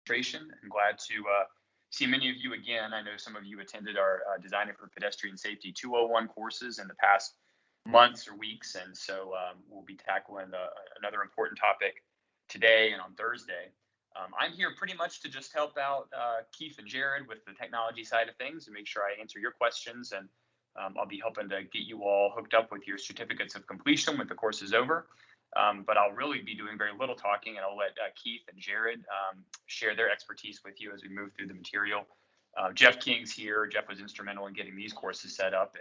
Administration. I'm glad to see many of you again. I know some of you attended our Designing for Pedestrian Safety 201 courses in the past months or weeks, and so we'll be tackling another important topic today and on Thursday. I'm here pretty much to just help out Keith and Jared with the technology side of things and make sure I answer your questions, and I'll be helping to get you all hooked up with your certificates of completion when the course is over. But I'll really be doing very little talking, and I'll let Keith and Jared share their expertise with you as we move through the material. Jeff King's here. Jeff was instrumental in getting these courses set up,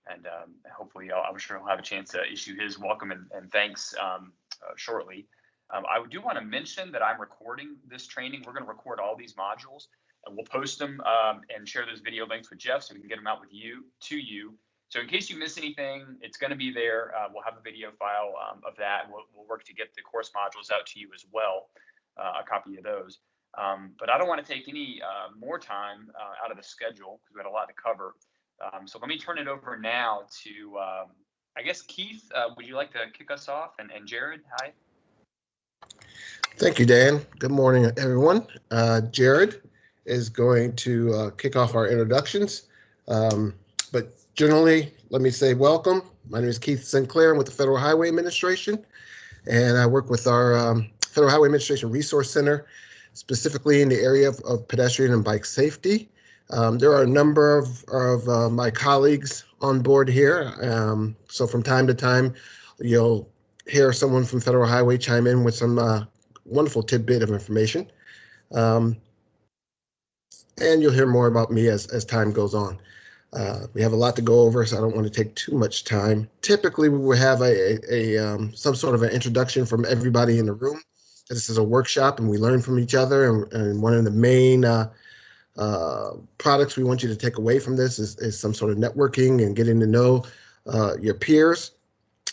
and hopefully I'm sure he'll have a chance to issue his welcome and thanks shortly. I do want to mention that I'm recording this training. We're going to record all these modules, and we'll post them and share those video links with Jeff so we can get them out to you. So in case you miss anything, it's going to be there. We'll have a video file of that. We'll work to get the course modules out to you as well, a copy of those. But I don't want to take any more time out of the schedule because we had a lot to cover. So let me turn it over now to, I guess, Keith, would you like to kick us off? And Jared, hi. Thank you, Dan. Good morning, everyone. Jared is going to kick off our introductions. But generally, let me say welcome. My name is Keith Sinclair. I'm with the Federal Highway Administration, and I work with our Federal Highway Administration Resource Center, specifically in the area of pedestrian and bike safety. There are a number of my colleagues on board here. So from time to time, you'll hear someone from Federal Highway chime in with some wonderful tidbit of information. And you'll hear more about me as time goes on. We have a lot to go over, so I don't want to take too much time. Typically, we will have some sort of an introduction from everybody in the room. This is a workshop, and we learn from each other. And one of the main products we want you to take away from this is some sort of networking and getting to know your peers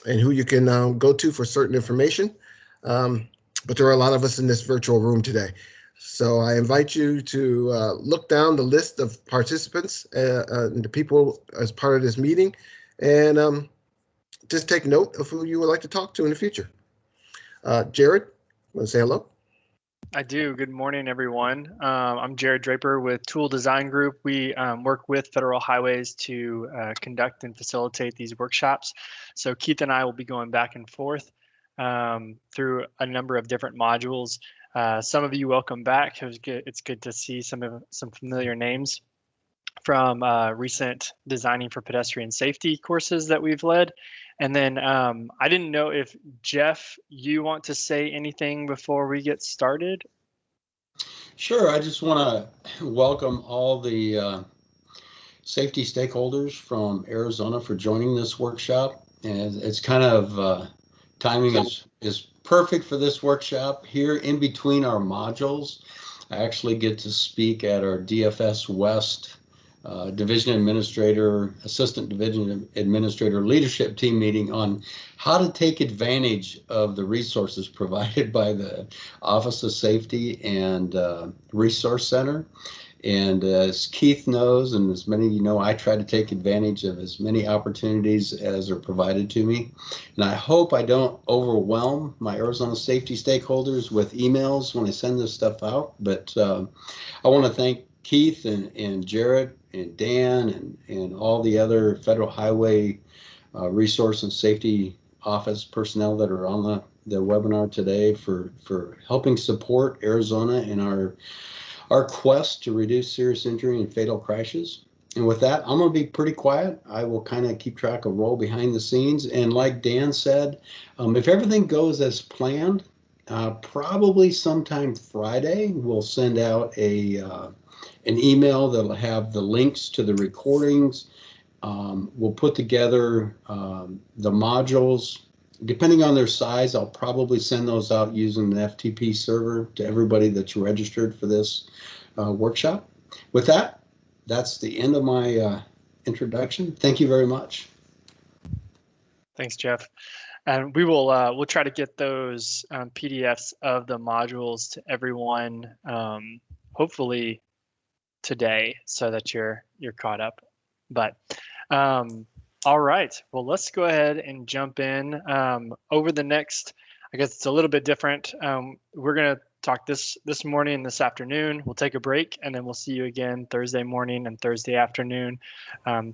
and who you can go to for certain information. But there are a lot of us in this virtual room today. So I invite you to look down the list of participants and the people as part of this meeting, and just take note of who you would like to talk to in the future. Jared, want to say hello? I do. Good morning, everyone. I'm Jared Draper with Tool Design Group. We work with Federal Highways to conduct and facilitate these workshops. So Keith and I will be going back and forth through a number of different modules. Some of you, welcome back. It's good to see some familiar names from recent Designing for Pedestrian Safety courses that we've led. And then I didn't know if Jeff, you want to say anything before we get started? Sure. I just want to welcome all the safety stakeholders from Arizona for joining this workshop. And it's kind of timing is perfect for this workshop. Here in between our modules, I actually get to speak at our DFS West Division Administrator, Assistant Division Administrator Leadership Team meeting on how to take advantage of the resources provided by the Office of Safety and Resource Center. And as Keith knows, and as many of you know, I try to take advantage of as many opportunities as are provided to me. And I hope I don't overwhelm my Arizona safety stakeholders with emails when I send this stuff out. But I want to thank Keith and Jared and Dan and all the other Federal Highway Resource and Safety Office personnel that are on the webinar today for helping support Arizona in our quest to reduce serious injury and fatal crashes. And with that, I'm going to be pretty quiet. I will kind of keep track of role behind the scenes. And like Dan said, if everything goes as planned, probably sometime Friday, we'll send out an email that'll have the links to the recordings. We'll put together the modules. Depending on their size, I'll probably send those out using the FTP server to everybody that's registered for this workshop. With that, that's the end of my introduction. Thank you very much. Thanks, Jeff. And we will we'll try to get those PDFs of the modules to everyone, hopefully today, so that you're caught up. But all right, well, let's go ahead and jump in. Over the next, I guess it's a little bit different. We're going to talk this morning and this afternoon. We'll take a break, and then we'll see you again Thursday morning and Thursday afternoon,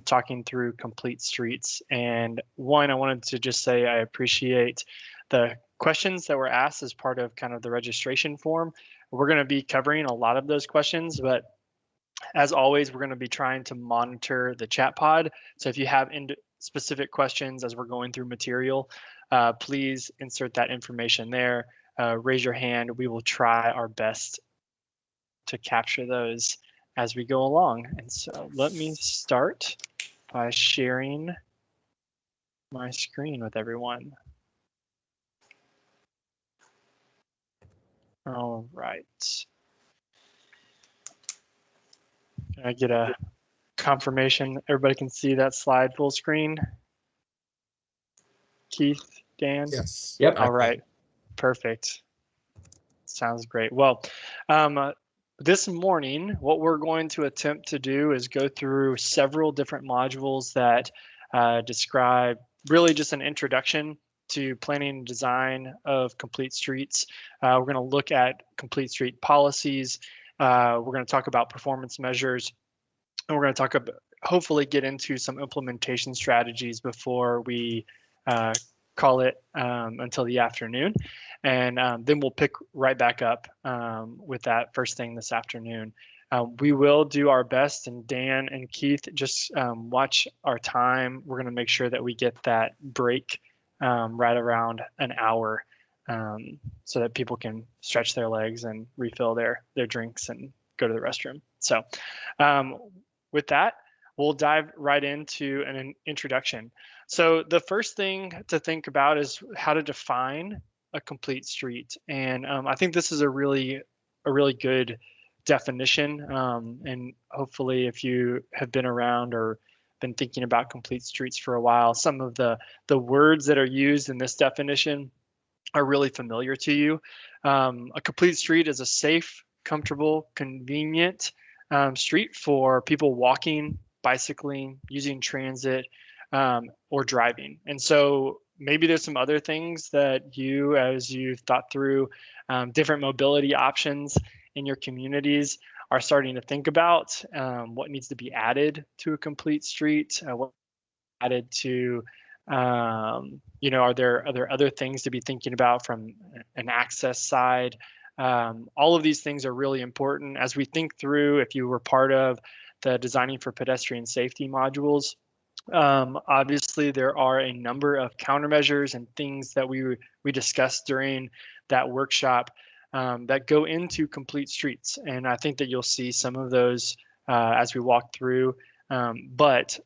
talking through complete streets. And one, I wanted to just say I appreciate the questions that were asked as part of kind of the registration form. We're going to be covering a lot of those questions, but as always, we're going to be trying to monitor the chat pod. So if you have specific questions as we're going through material, please insert that information there. Raise your hand. We will try our best to capture those as we go along. And so let me start by sharing my screen with everyone. All right. Can I get a confirmation? Everybody can see that slide full screen? Keith, Dan? Yes. Yep. All right. Perfect. Sounds great. Well, this morning, what we're going to attempt to do is go through several different modules that describe really just an introduction to planning and design of complete streets. We're going to look at complete street policies. We're going to talk about performance measures, and we're going to talk about, hopefully get into some implementation strategies before we call it until the afternoon. And then we'll pick right back up with that first thing this afternoon. We will do our best, and Dan and Keith, just watch our time. We're going to make sure that we get that break right around an hour, so that people can stretch their legs and refill their drinks and go to the restroom. So with that, we'll dive right into an introduction. So the first thing to think about is how to define a complete street. And I think this is a really good definition. And hopefully if you have been around or been thinking about complete streets for a while, some of the words that are used in this definition are really familiar to you. A complete street is a safe, comfortable, convenient street for people walking, bicycling, using transit, or driving. And so maybe there's some other things that you, as you've thought through different mobility options in your communities, are starting to think about what needs to be added to a complete street, what added to, are there other things to be thinking about from an access side? All of these things are really important as we think through. If you were part of the Designing for Pedestrian Safety modules, obviously there are a number of countermeasures and things that we discussed during that workshop that go into complete streets. And I think that you'll see some of those as we walk through. But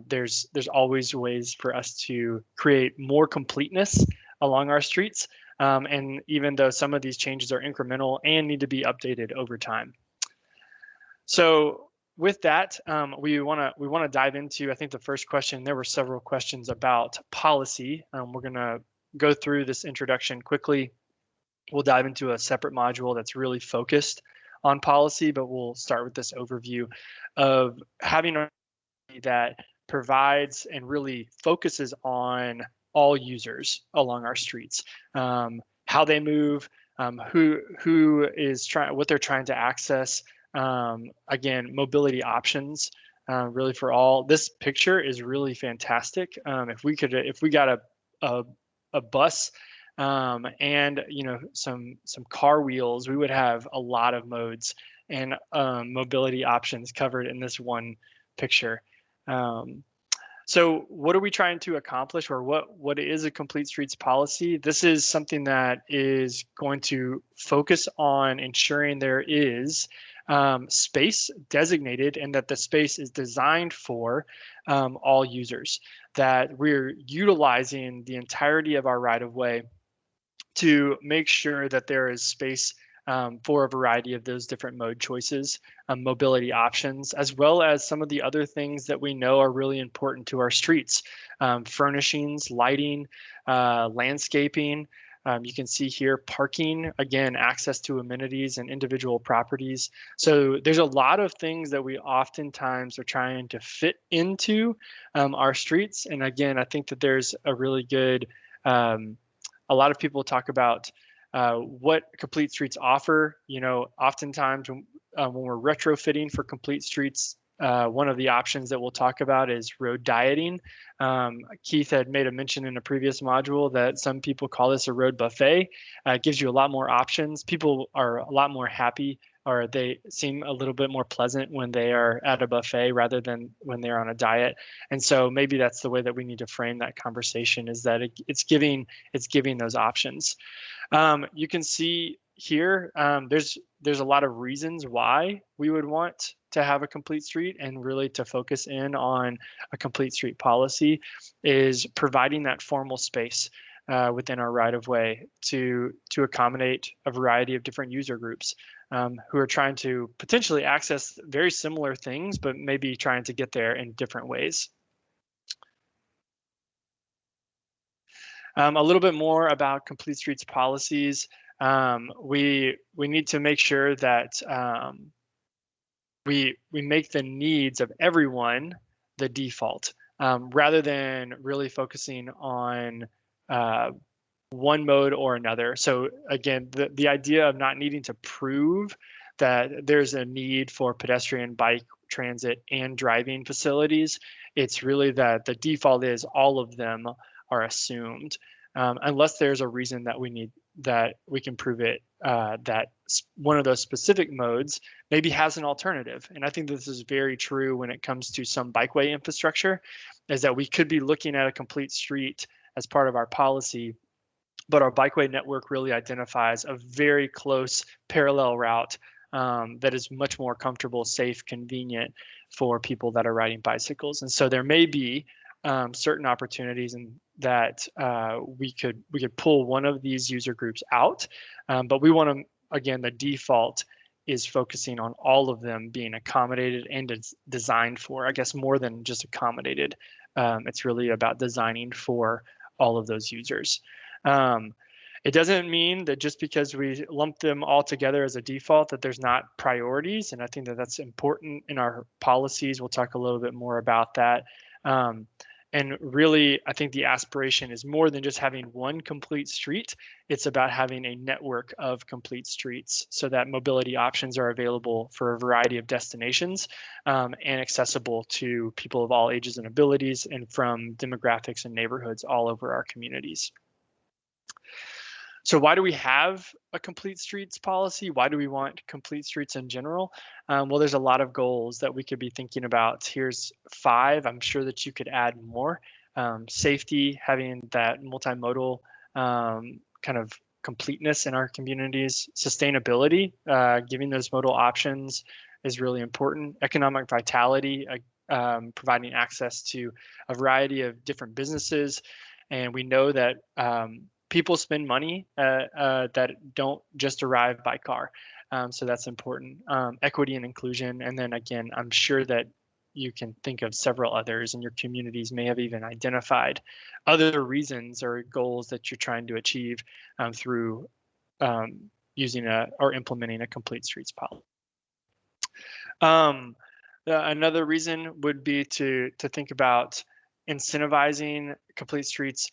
there's always ways for us to create more completeness along our streets. And even though some of these changes are incremental and need to be updated over time. So with that, we want to dive into, I think, the first question. There were several questions about policy. We're going to go through this introduction quickly. We'll dive into a separate module that's really focused on policy, but we'll start with this overview of having a that provides and really focuses on all users along our streets, how they move, who is trying, what they're trying to access. Again, mobility options, really for all. This picture is really fantastic. If we got a bus and some car wheels, we would have a lot of modes and mobility options covered in this one picture. So what are we trying to accomplish, or what is a complete streets policy? This is something that is going to focus on ensuring there is space designated and that the space is designed for all users, that we're utilizing the entirety of our right-of-way to make sure that there is space for a variety of those different mode choices, mobility options, as well as some of the other things that we know are really important to our streets, furnishings, lighting, landscaping. You can see here parking, again, access to amenities and individual properties. So there's a lot of things that we oftentimes are trying to fit into our streets. And again, I think that there's a really good, a lot of people talk about what complete streets offer. Oftentimes when we're retrofitting for complete streets, one of the options that we'll talk about is road dieting. Keith had made a mention in a previous module that some people call this a road buffet. It gives you a lot more options. People are a lot more happy, or they seem a little bit more pleasant when they are at a buffet rather than when they're on a diet. And so maybe that's the way that we need to frame that conversation, is that it's giving those options. You can see here, there's a lot of reasons why we would want to have a complete street, and really to focus in on a complete street policy is providing that formal space within our right-of-way to accommodate a variety of different user groups who are trying to potentially access very similar things, but maybe trying to get there in different ways. A little bit more about complete streets policies. We need to make sure that we make the needs of everyone the default, rather than really focusing on one mode or another. So again, the idea of not needing to prove that there's a need for pedestrian, bike, transit, and driving facilities, it's really that the default is all of them are assumed, unless there's a reason that we can prove it, that one of those specific modes maybe has an alternative. And I think this is very true when it comes to some bikeway infrastructure, is that we could be looking at a complete street as part of our policy, but our bikeway network really identifies a very close parallel route that is much more comfortable, safe, convenient for people that are riding bicycles. And so there may be certain opportunities and that we could pull one of these user groups out, but we want to, again, the default is focusing on all of them being accommodated and designed for, I guess, more than just accommodated. It's really about designing for all of those users. It doesn't mean that just because we lump them all together as a default that there's not priorities, and I think that that's important in our policies. We'll talk a little bit more about that. And really, I think the aspiration is more than just having one complete street. It's about having a network of complete streets so that mobility options are available for a variety of destinations and accessible to people of all ages and abilities, and from demographics and neighborhoods all over our communities. So why do we have a complete streets policy? Why do we want complete streets in general? Well, there's a lot of goals that we could be thinking about. Here's 5. I'm sure that you could add more. Safety, having that multimodal kind of completeness in our communities. Sustainability, giving those modal options is really important. Economic vitality, providing access to a variety of different businesses. And we know that people spend money that don't just arrive by car. So that's important. Equity and inclusion. And then again, I'm sure that you can think of several others, and your communities may have even identified other reasons or goals that you're trying to achieve through using or implementing a complete streets policy. Another reason would be to think about incentivizing complete streets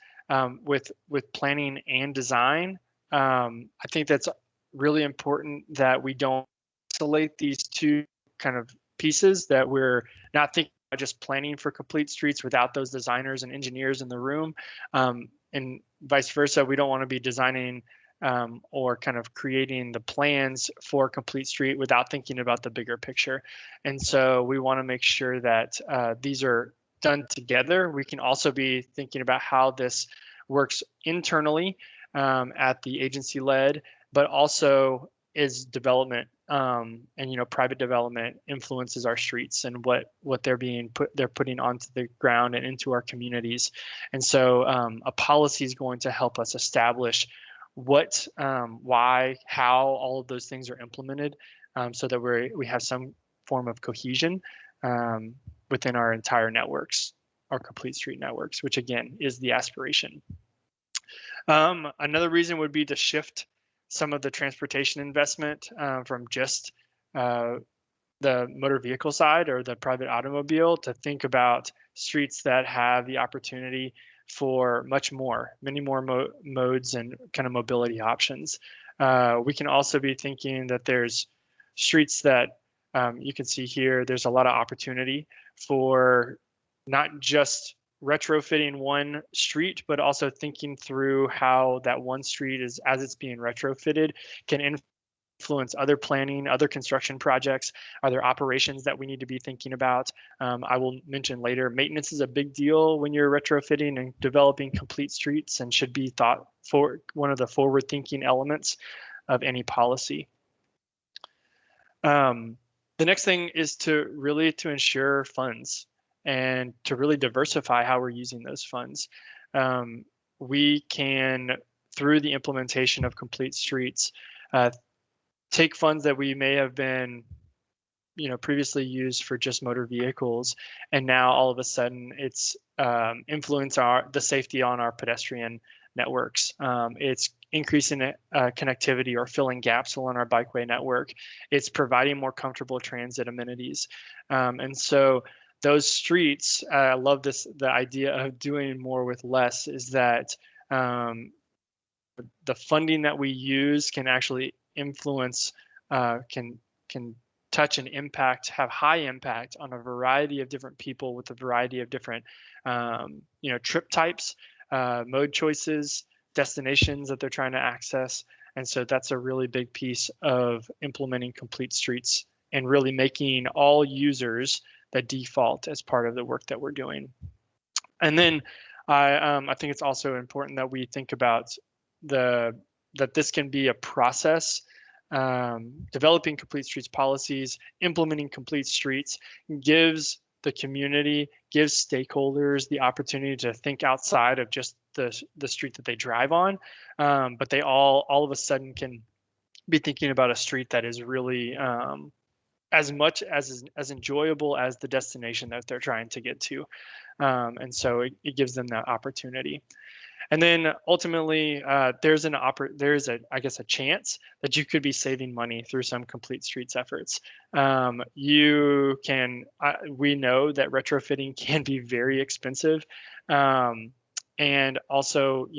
with planning and design. I think that's really important that we don't isolate these two kind of pieces, that we're not thinking about just planning for complete streets without those designers and engineers in the room, and vice versa. We don't want to be designing or kind of creating the plans for complete street without thinking about the bigger picture. And so we want to make sure that these are done together. We can also be thinking about how this works internally at the agency led, but also is development and private development influences our streets and what they're putting onto the ground and into our communities. And so a policy is going to help us establish what, why, how all of those things are implemented, so that we have some form of cohesion within our entire networks, our complete street networks, which again is the aspiration. Another reason would be to shift some of the transportation investment from just the motor vehicle side or the private automobile to think about streets that have the opportunity for many more modes and kind of mobility options. We can also be thinking that there's streets that you can see here. There's a lot of opportunity for not just retrofitting one street, but also thinking through how that one street is, as it's being retrofitted, can influence other planning, other construction projects. Are there operations that we need to be thinking about? I will mention later, maintenance is a big deal when you're retrofitting and developing complete streets, and should be thought for one of the forward-thinking elements of any policy. The next thing is to ensure funds and to really diversify how we're using those funds. We can, through the implementation of complete streets, take funds that we may have been previously used for just motor vehicles, and now all of a sudden it's influence the safety on our pedestrian networks. It's increasing connectivity or filling gaps along our bikeway network. It's providing more comfortable transit amenities. And so those streets, I love the idea of doing more with less, is that the funding that we use can actually influence, can touch and impact, have high impact on a variety of different people with a variety of different trip types, mode choices, destinations that they're trying to access. And so that's a really big piece of implementing complete streets and really making all users the default as part of the work that we're doing. And then I think it's also important that we think about that this can be a process. Developing complete streets policies, implementing complete streets gives the community, gives stakeholders the opportunity to think outside of just the street that they drive on, but they all of a sudden can be thinking about a street that is really as much as enjoyable as the destination that they're trying to get to, and so it gives them that opportunity. And then ultimately, there's I guess a chance that you could be saving money through some complete streets efforts. You can, we know that retrofitting can be very expensive, and also,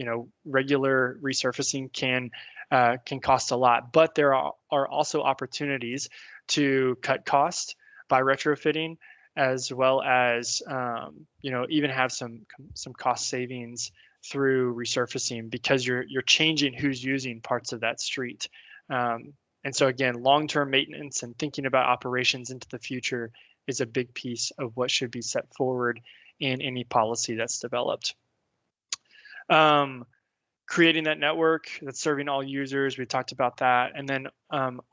regular resurfacing can cost a lot. But there are also opportunities to cut costs by retrofitting, as well as even have some cost savings through resurfacing, because you're changing who's using parts of that street. And so again, long-term maintenance and thinking about operations into the future is a big piece of what should be set forward in any policy that's developed. Creating that network that's serving all users, we talked about that. And then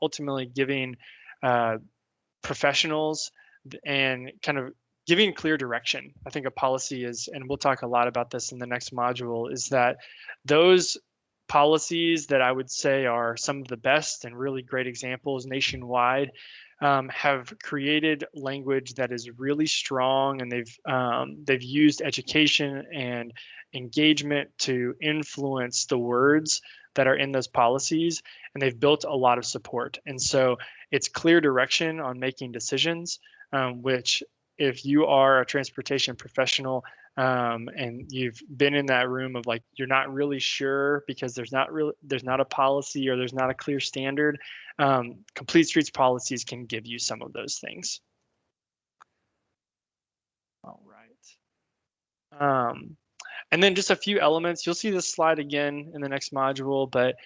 ultimately giving professionals and kind of giving clear direction. I think a policy is, and we'll talk a lot about this in the next module, is that those policies that I would say are some of the best and really great examples nationwide have created language that is really strong, and they've used education and engagement to influence the words that are in those policies, and they've built a lot of support. And so it's clear direction on making decisions, which, if you are a transportation professional and you've been in that room of like, you're not really sure because there's not a policy or there's not a clear standard, complete streets policies can give you some of those things. All right. And then just a few elements. You'll see this slide again in the next module, but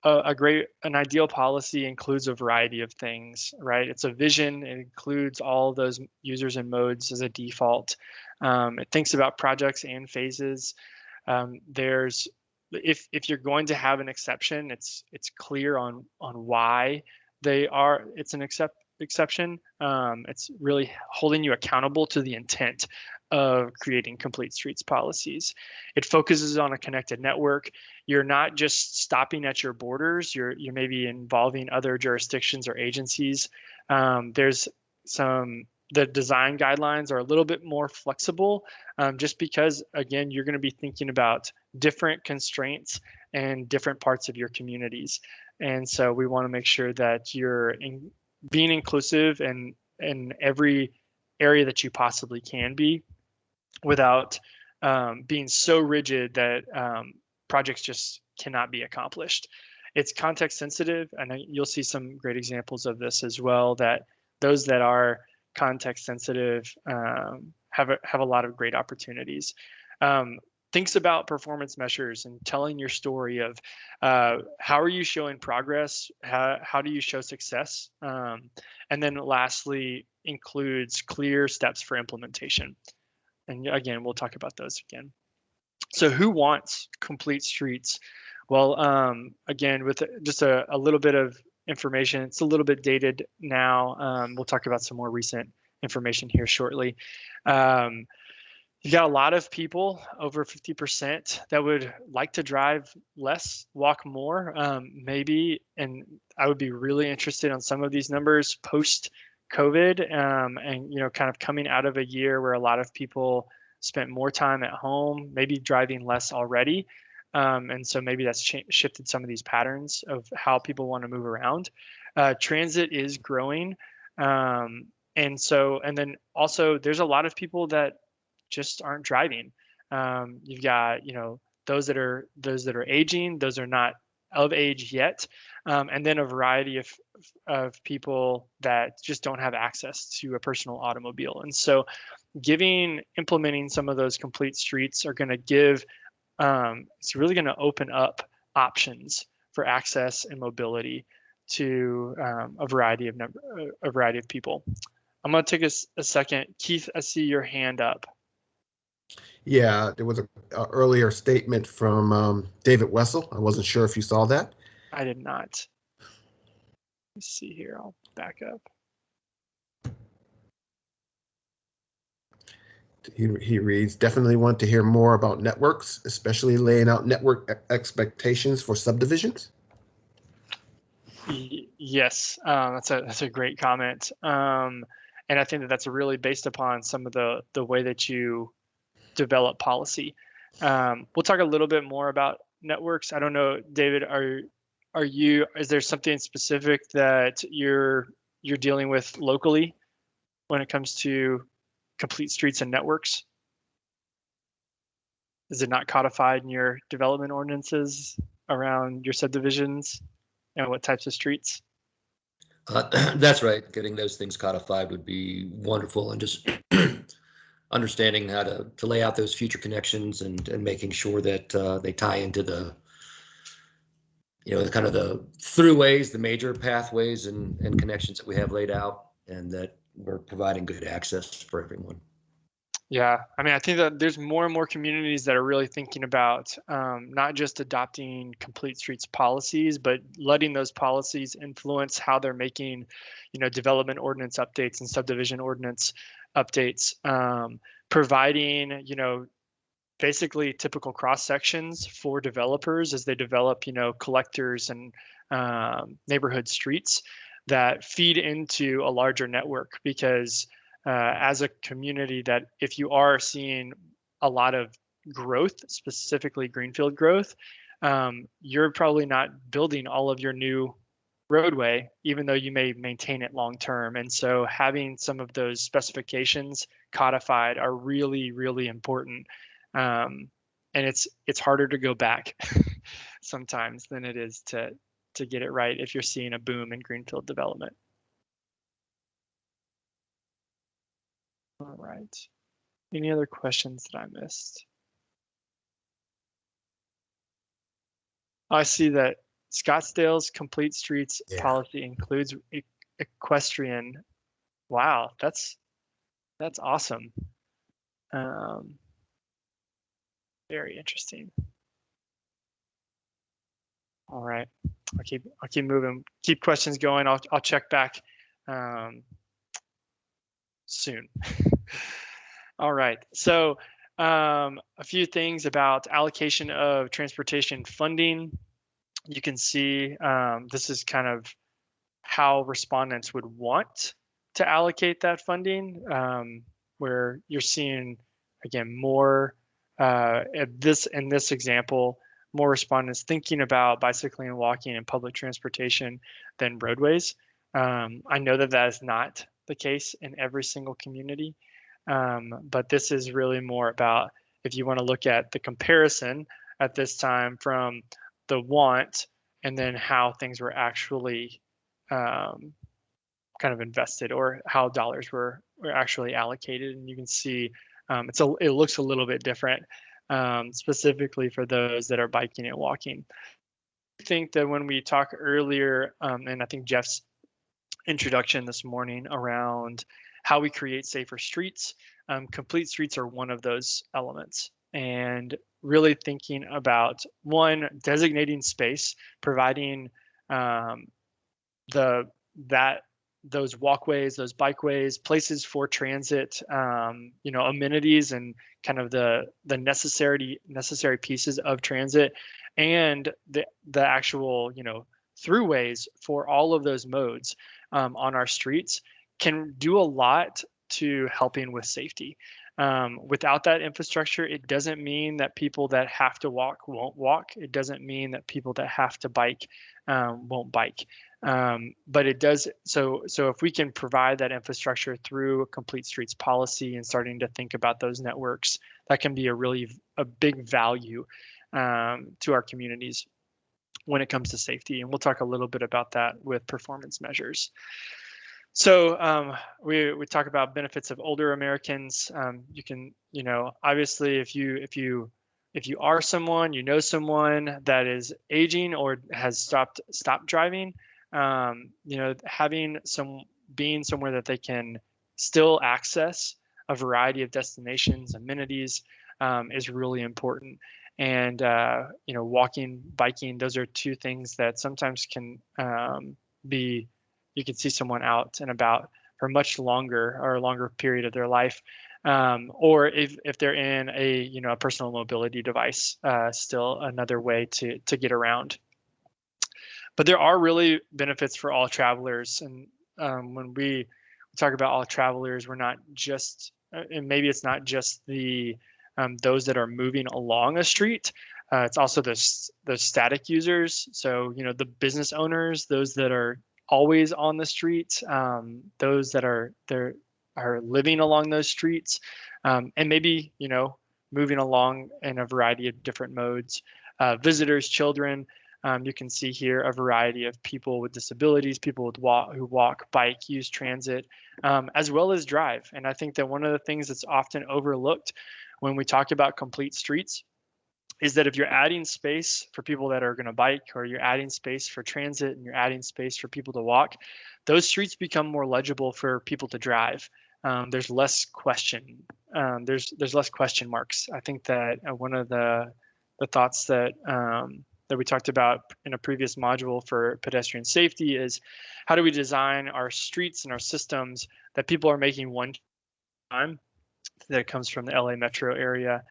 an ideal policy includes a variety of things, right? It's a vision. It includes all those users and modes as a default. It thinks about projects and phases. If you're going to have an exception, it's clear on why it's an exception. It's really holding you accountable to the intent of creating complete streets policies. It focuses on a connected network. You're not just stopping at your borders. You're maybe involving other jurisdictions or agencies. The design guidelines are a little bit more flexible, just because, again, you're going to be thinking about different constraints and different parts of your communities. And so we want to make sure that you're being inclusive in every area that you possibly can be, without being so rigid that projects just cannot be accomplished. It's context sensitive, and you'll see some great examples of this as well, that those that are context sensitive have a lot of great opportunities. Thinks about performance measures and telling your story of how are you showing progress, how do you show success, and then lastly includes clear steps for implementation. And again, we'll talk about those again. So who wants complete streets? Well, again, with just a little bit of information, it's a little bit dated now. We'll talk about some more recent information here shortly. You got a lot of people, over 50%, that would like to drive less, walk more, maybe. And I would be really interested on some of these numbers post COVID, and kind of coming out of a year where a lot of people spent more time at home, maybe driving less already. And so maybe that's shifted some of these patterns of how people want to move around. Transit is growing. And then also there's a lot of people that just aren't driving. You've got, those that are aging, those are not of age yet. And then a variety of people that just don't have access to a personal automobile. And so implementing some of those complete streets are going to give, it's really going to open up options for access and mobility to a variety of people. I'm going to take a second. Keith, I see your hand up. Yeah, there was an earlier statement from David Wessel. I wasn't sure if you saw that. I did not. Let's see here. I'll back up. He reads, definitely want to hear more about networks, especially laying out network expectations for subdivisions. Yes, that's a great comment. And I think that's really based upon some of the way that you develop policy. We'll talk a little bit more about networks. I don't know, David, is there something specific that you're dealing with locally when it comes to complete streets and networks? Is it not codified in your development ordinances around your subdivisions and what types of streets? That's right. Getting those things codified would be wonderful, and just understanding how to lay out those future connections and making sure that they tie into the kind of the throughways, the major pathways and connections that we have laid out, and that we're providing good access for everyone. Yeah, I mean, I think that there's more and more communities that are really thinking about not just adopting complete streets policies, but letting those policies influence how they're making, development ordinance updates and subdivision ordinance updates, providing, basically typical cross sections for developers as they develop, collectors and neighborhood streets that feed into a larger network. Because as a community, that if you are seeing a lot of growth, specifically greenfield growth, you're probably not building all of your new roadway, even though you may maintain it long term. And so having some of those specifications codified are really, really important. And it's harder to go back sometimes than it is to get it right if you're seeing a boom in greenfield development. All right. Any other questions that I missed? I see that Scottsdale's complete streets policy includes equestrian. Wow, that's awesome. Very interesting. All right, I'll keep moving. Keep questions going. I'll check back soon. All right, so a few things about allocation of transportation funding. You can see this is kind of how respondents would want to allocate that funding, where you're seeing, again, more in this example, more respondents thinking about bicycling and walking and public transportation than roadways. I know that is not the case in every single community, but this is really more about if you want to look at the comparison at this time from the want and then how things were actually kind of invested, or how dollars were actually allocated. And you can see it looks a little bit different, specifically for those that are biking and walking. I think that when we talk earlier, and I think Jeff's introduction this morning around how we create safer streets, complete streets are one of those elements. And really thinking about, one, designating space, providing those walkways, those bikeways, places for transit, amenities and kind of the necessary pieces of transit, and the actual, throughways for all of those modes on our streets can do a lot to helping with safety. Without that infrastructure, it doesn't mean that people that have to walk won't walk. It doesn't mean that people that have to bike won't bike. But it does. So if we can provide that infrastructure through a complete streets policy and starting to think about those networks, that can be a big value to our communities when it comes to safety. And we'll talk a little bit about that with performance measures. So we talk about benefits of older Americans. You can, obviously, if you are someone, someone that is aging or has stopped driving, being somewhere that they can still access a variety of destinations, amenities, is really important. And walking, biking, those are two things that sometimes can be. You can see someone out and about for much longer or a longer period of their life, or if they're in a personal mobility device, still another way to get around. But there are really benefits for all travelers, and when we talk about all travelers, we're not just, and maybe it's not just the those that are moving along a street. It's also the static users. So the business owners, those that are always on the streets, those that are living along those streets, and maybe moving along in a variety of different modes. Visitors, children. You can see here a variety of people with disabilities, people who walk, bike, use transit, as well as drive. And I think that one of the things that's often overlooked when we talk about complete streets is that if you're adding space for people that are going to bike, or you're adding space for transit, and you're adding space for people to walk, those streets become more legible for people to drive. There's less question. There's less question marks. I think that one of the thoughts that we talked about in a previous module for pedestrian safety is, how do we design our streets and our systems that people are making one time? That comes from the LA metro area.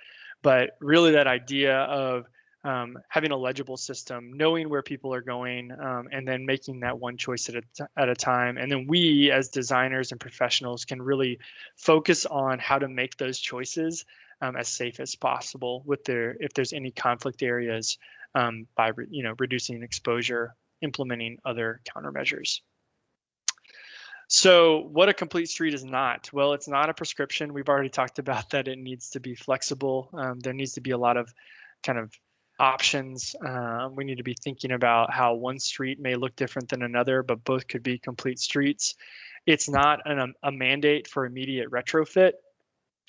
But really that idea of having a legible system, knowing where people are going, and then making that one choice at a time. And then we as designers and professionals can really focus on how to make those choices as safe as possible if there's any conflict areas, by reducing exposure, implementing other countermeasures. So what a complete street is not? Well, it's not a prescription. We've already talked about that. It needs to be flexible. There needs to be a lot of kind of options. We need to be thinking about how one street may look different than another, but both could be complete streets. It's not a mandate for immediate retrofit,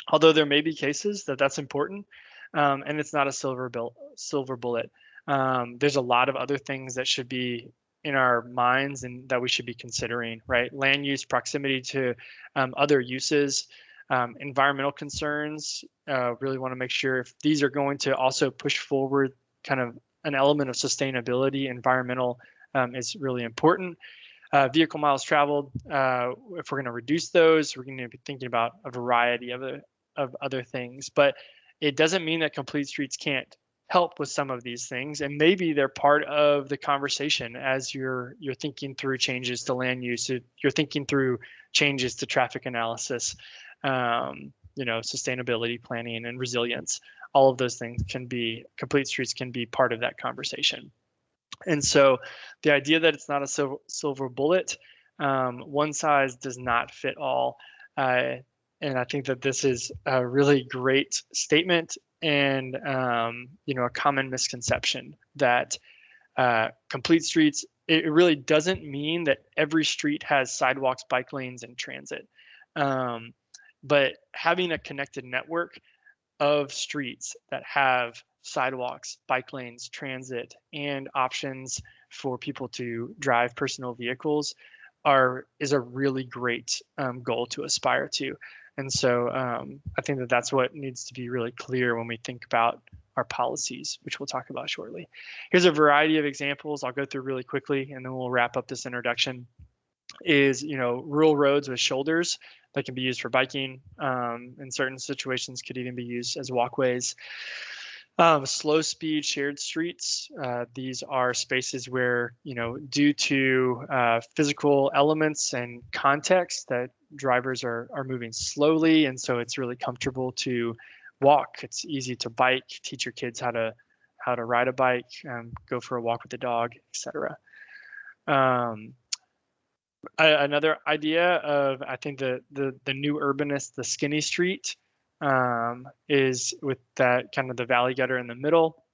although there may be cases that's important. And it's not a silver bullet. There's a lot of other things that should be in our minds and that we should be considering, right? Land use, proximity to other uses, environmental concerns. Really want to make sure if these are going to also push forward kind of an element of sustainability, environmental is really important. Vehicle miles traveled, if we're going to reduce those, we're going to be thinking about a variety of other things. But it doesn't mean that complete streets can't help with some of these things, and maybe they're part of the conversation as you're thinking through changes to land use, you're thinking through changes to traffic analysis, sustainability planning and resilience. All of those things complete streets can be part of that conversation. And so the idea that it's not a silver bullet, one size does not fit all. And I think that this is a really great statement and a common misconception that complete streets, it really doesn't mean that every street has sidewalks, bike lanes, and transit. But having a connected network of streets that have sidewalks, bike lanes, transit, and options for people to drive personal vehicles is a really great goal to aspire to. And so I think that that's what needs to be really clear when we think about our policies, which we'll talk about shortly. Here's a variety of examples I'll go through really quickly, and then we'll wrap up this introduction. Is, rural roads with shoulders that can be used for biking. In certain situations, could even be used as walkways. Slow speed shared streets. These are spaces where, due to physical elements and context, that drivers are moving slowly, and so it's really comfortable to walk. It's easy to bike, teach your kids how to ride a bike, go for a walk with the dog, etc. Another idea of, I think, the new urbanist, the skinny street, is with that kind of the valley gutter in the middle.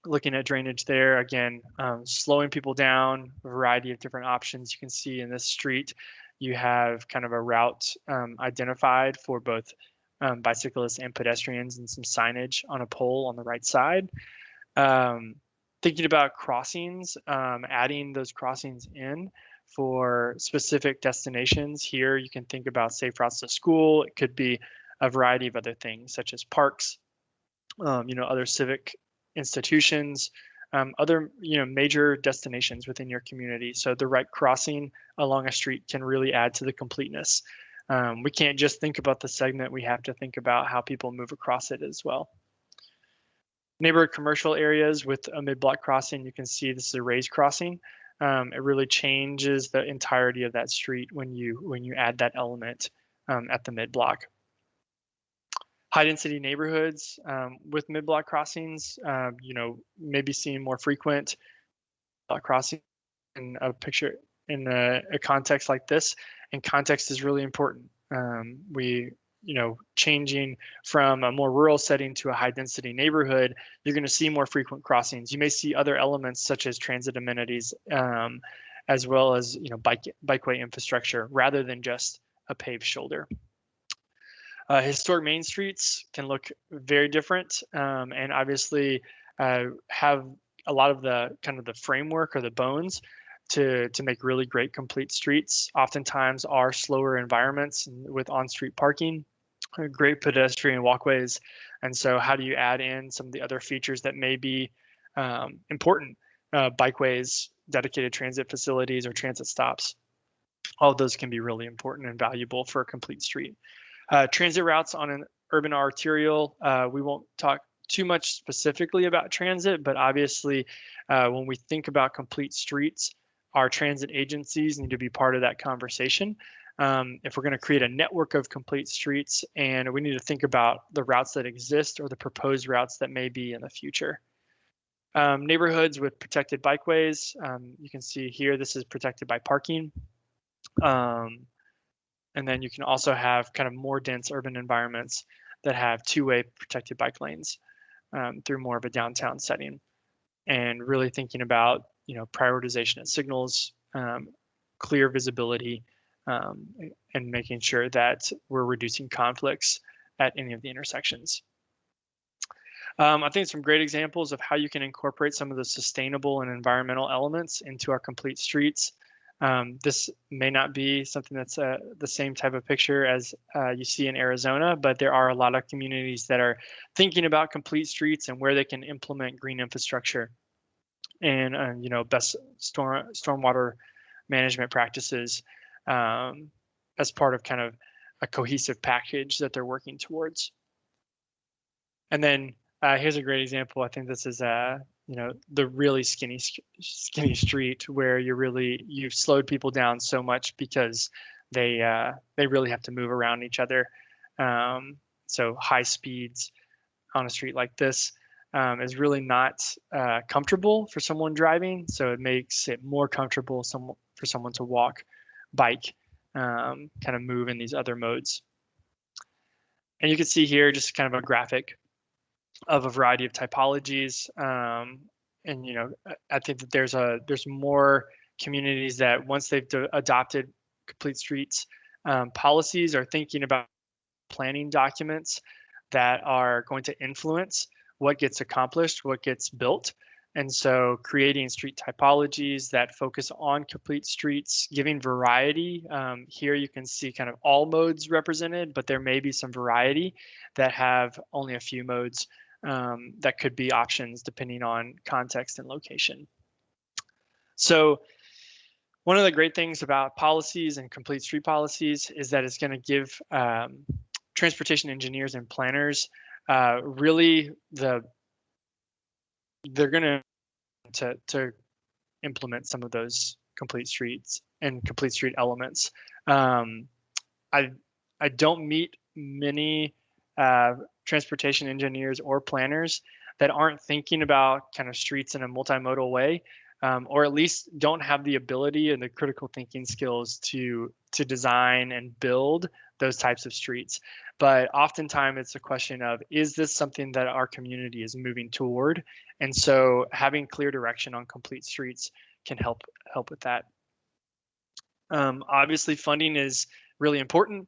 Looking at drainage there, again, slowing people down, a variety of different options. You can see in this street, you have kind of a route identified for both bicyclists and pedestrians, and some signage on a pole on the right side. Thinking about crossings, adding those crossings in for specific destinations. Here you can think about safe routes to school. It could be a variety of other things, such as parks, other civic institutions, other major destinations within your community. So the right crossing along a street can really add to the completeness. We can't just think about the segment, we have to think about how people move across it as well. Neighborhood commercial areas with a mid-block crossing, you can see this is a raised crossing. It really changes the entirety of that street when you add that element at the mid-block. High density neighborhoods with mid-block crossings, maybe seeing more frequent crossing in a picture in a context like this. And context is really important. Changing from a more rural setting to a high density neighborhood, you're going to see more frequent crossings. You may see other elements such as transit amenities, as well as bikeway infrastructure, rather than just a paved shoulder. Historic main streets can look very different, and obviously have a lot of the kind of the framework or the bones to make really great complete streets. Oftentimes are slower environments with on-street parking, great pedestrian walkways. And so how do you add in some of the other features that may be important? Bikeways, dedicated transit facilities, or transit stops. All of those can be really important and valuable for a complete street. Transit routes on an urban arterial, we won't talk too much specifically about transit, but obviously when we think about complete streets, our transit agencies need to be part of that conversation. If we're going to create a network of complete streets, and we need to think about the routes that exist or the proposed routes that may be in the future. Neighborhoods with protected bikeways, you can see here, this is protected by parking. And then you can also have kind of more dense urban environments that have two-way protected bike lanes through more of a downtown setting. And really thinking about, prioritization of signals, clear visibility, and making sure that we're reducing conflicts at any of the intersections. I think some great examples of how you can incorporate some of the sustainable and environmental elements into our complete streets. This may not be something that's the same type of picture as you see in Arizona, but there are a lot of communities that are thinking about complete streets and where they can implement green infrastructure and best stormwater management practices as part of kind of a cohesive package that they're working towards. And then here's a great example. I think this is the really skinny street where you've slowed people down so much because they really have to move around each other. So high speeds on a street like this is really not comfortable for someone driving. So it makes it more comfortable for someone to walk, bike, kind of move in these other modes. And you can see here just kind of a graphic of a variety of typologies. And you know, I think that there's more communities that once they've adopted complete streets policies are thinking about planning documents that are going to influence what gets accomplished, what gets built. And so creating street typologies that focus on complete streets, giving variety. Here you can see kind of all modes represented, but there may be some variety that have only a few modes that could be options depending on context and location. So one of the great things about policies and complete street policies is that it's going to give transportation engineers and planners really they're going to implement some of those complete streets and complete street elements. I don't meet many transportation engineers or planners that aren't thinking about kind of streets in a multimodal way, or at least don't have the ability and the critical thinking skills to design and build those types of streets. But oftentimes it's a question of, is this something that our community is moving toward? And so having clear direction on complete streets can help with that. Obviously funding is really important.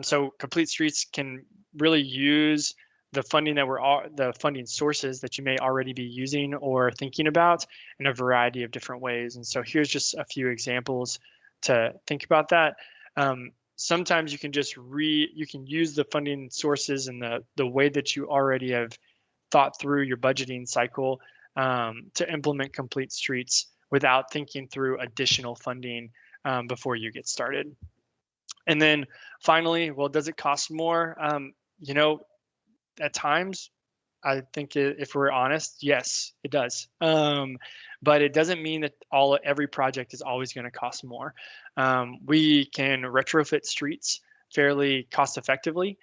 So complete streets can really use the funding the funding sources that you may already be using or thinking about in a variety of different ways. And so here's just a few examples to think about that. Sometimes you can just you can use the funding sources and the way that you already have thought through your budgeting cycle to implement complete streets without thinking through additional funding before you get started. And then finally, well, does it cost more? You know, at times, I think if we're honest, yes, it does. But it doesn't mean that every project is always going to cost more. We can retrofit streets fairly cost effectively.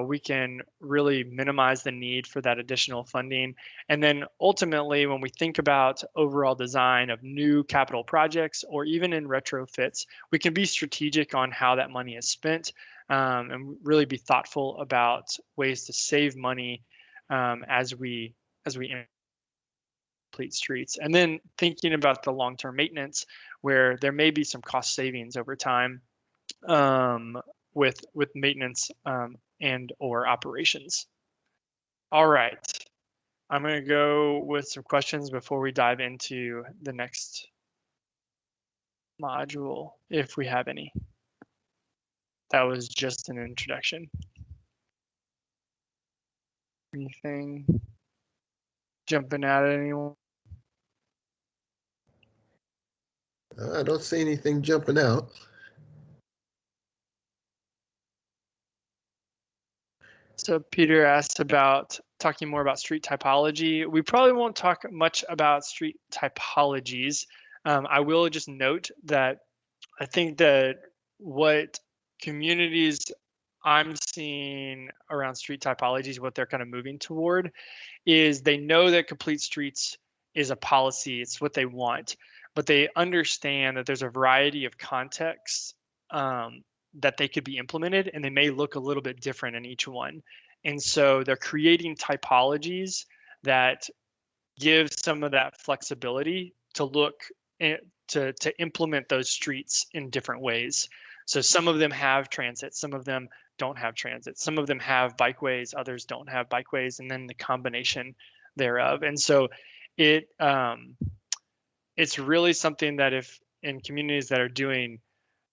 We can really minimize the need for that additional funding. And then ultimately, when we think about overall design of new capital projects or even in retrofits, we can be strategic on how that money is spent and really be thoughtful about ways to save money as we complete streets. And then thinking about the long-term maintenance, where there may be some cost savings over time with maintenance and or operations. All right, I'm going to go with some questions before we dive into the next module, if we have any. That was just an introduction. Anything jumping out at anyone? I don't see anything jumping out. So Peter asked about talking more about street typology. We probably won't talk much about street typologies. I will just note that I think that what communities I'm seeing around street typologies, what they're kind of moving toward, is they know that complete streets is a policy. It's what they want, but they understand that there's a variety of contexts that they could be implemented, and they may look a little bit different in each one. And so they're creating typologies that give some of that flexibility to look to implement those streets in different ways. So some of them have transit, some of them don't have transit, some of them have bikeways, others don't have bikeways, and then the combination thereof. And so it's really something that if in communities that are doing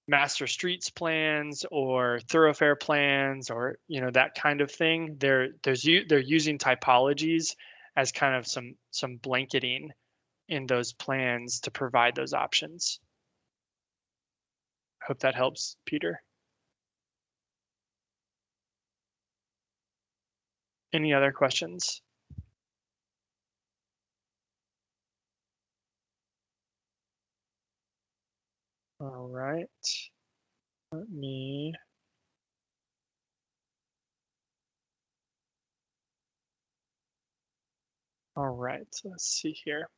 master streets plans or thoroughfare plans or that kind of thing, they're using typologies as kind of some blanketing in those plans to provide those options. Hope that helps, Peter. Any other questions? All right. Let me. All right, so let's see here.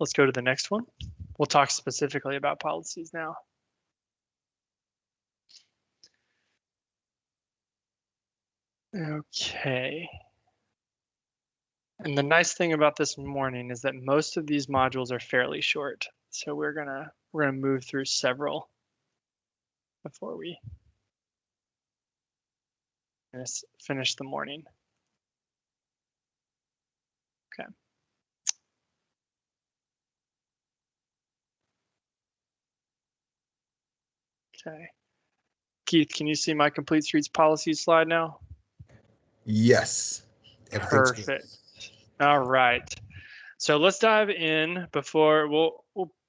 Let's go to the next one. We'll talk specifically about policies now. Okay. And the nice thing about this morning is that most of these modules are fairly short. So we're gonna move through several before we finish the morning. Okay. Okay. Keith, can you see my complete streets policy slide now? Yes. Everything's good. Perfect. All right. So let's dive in before we'll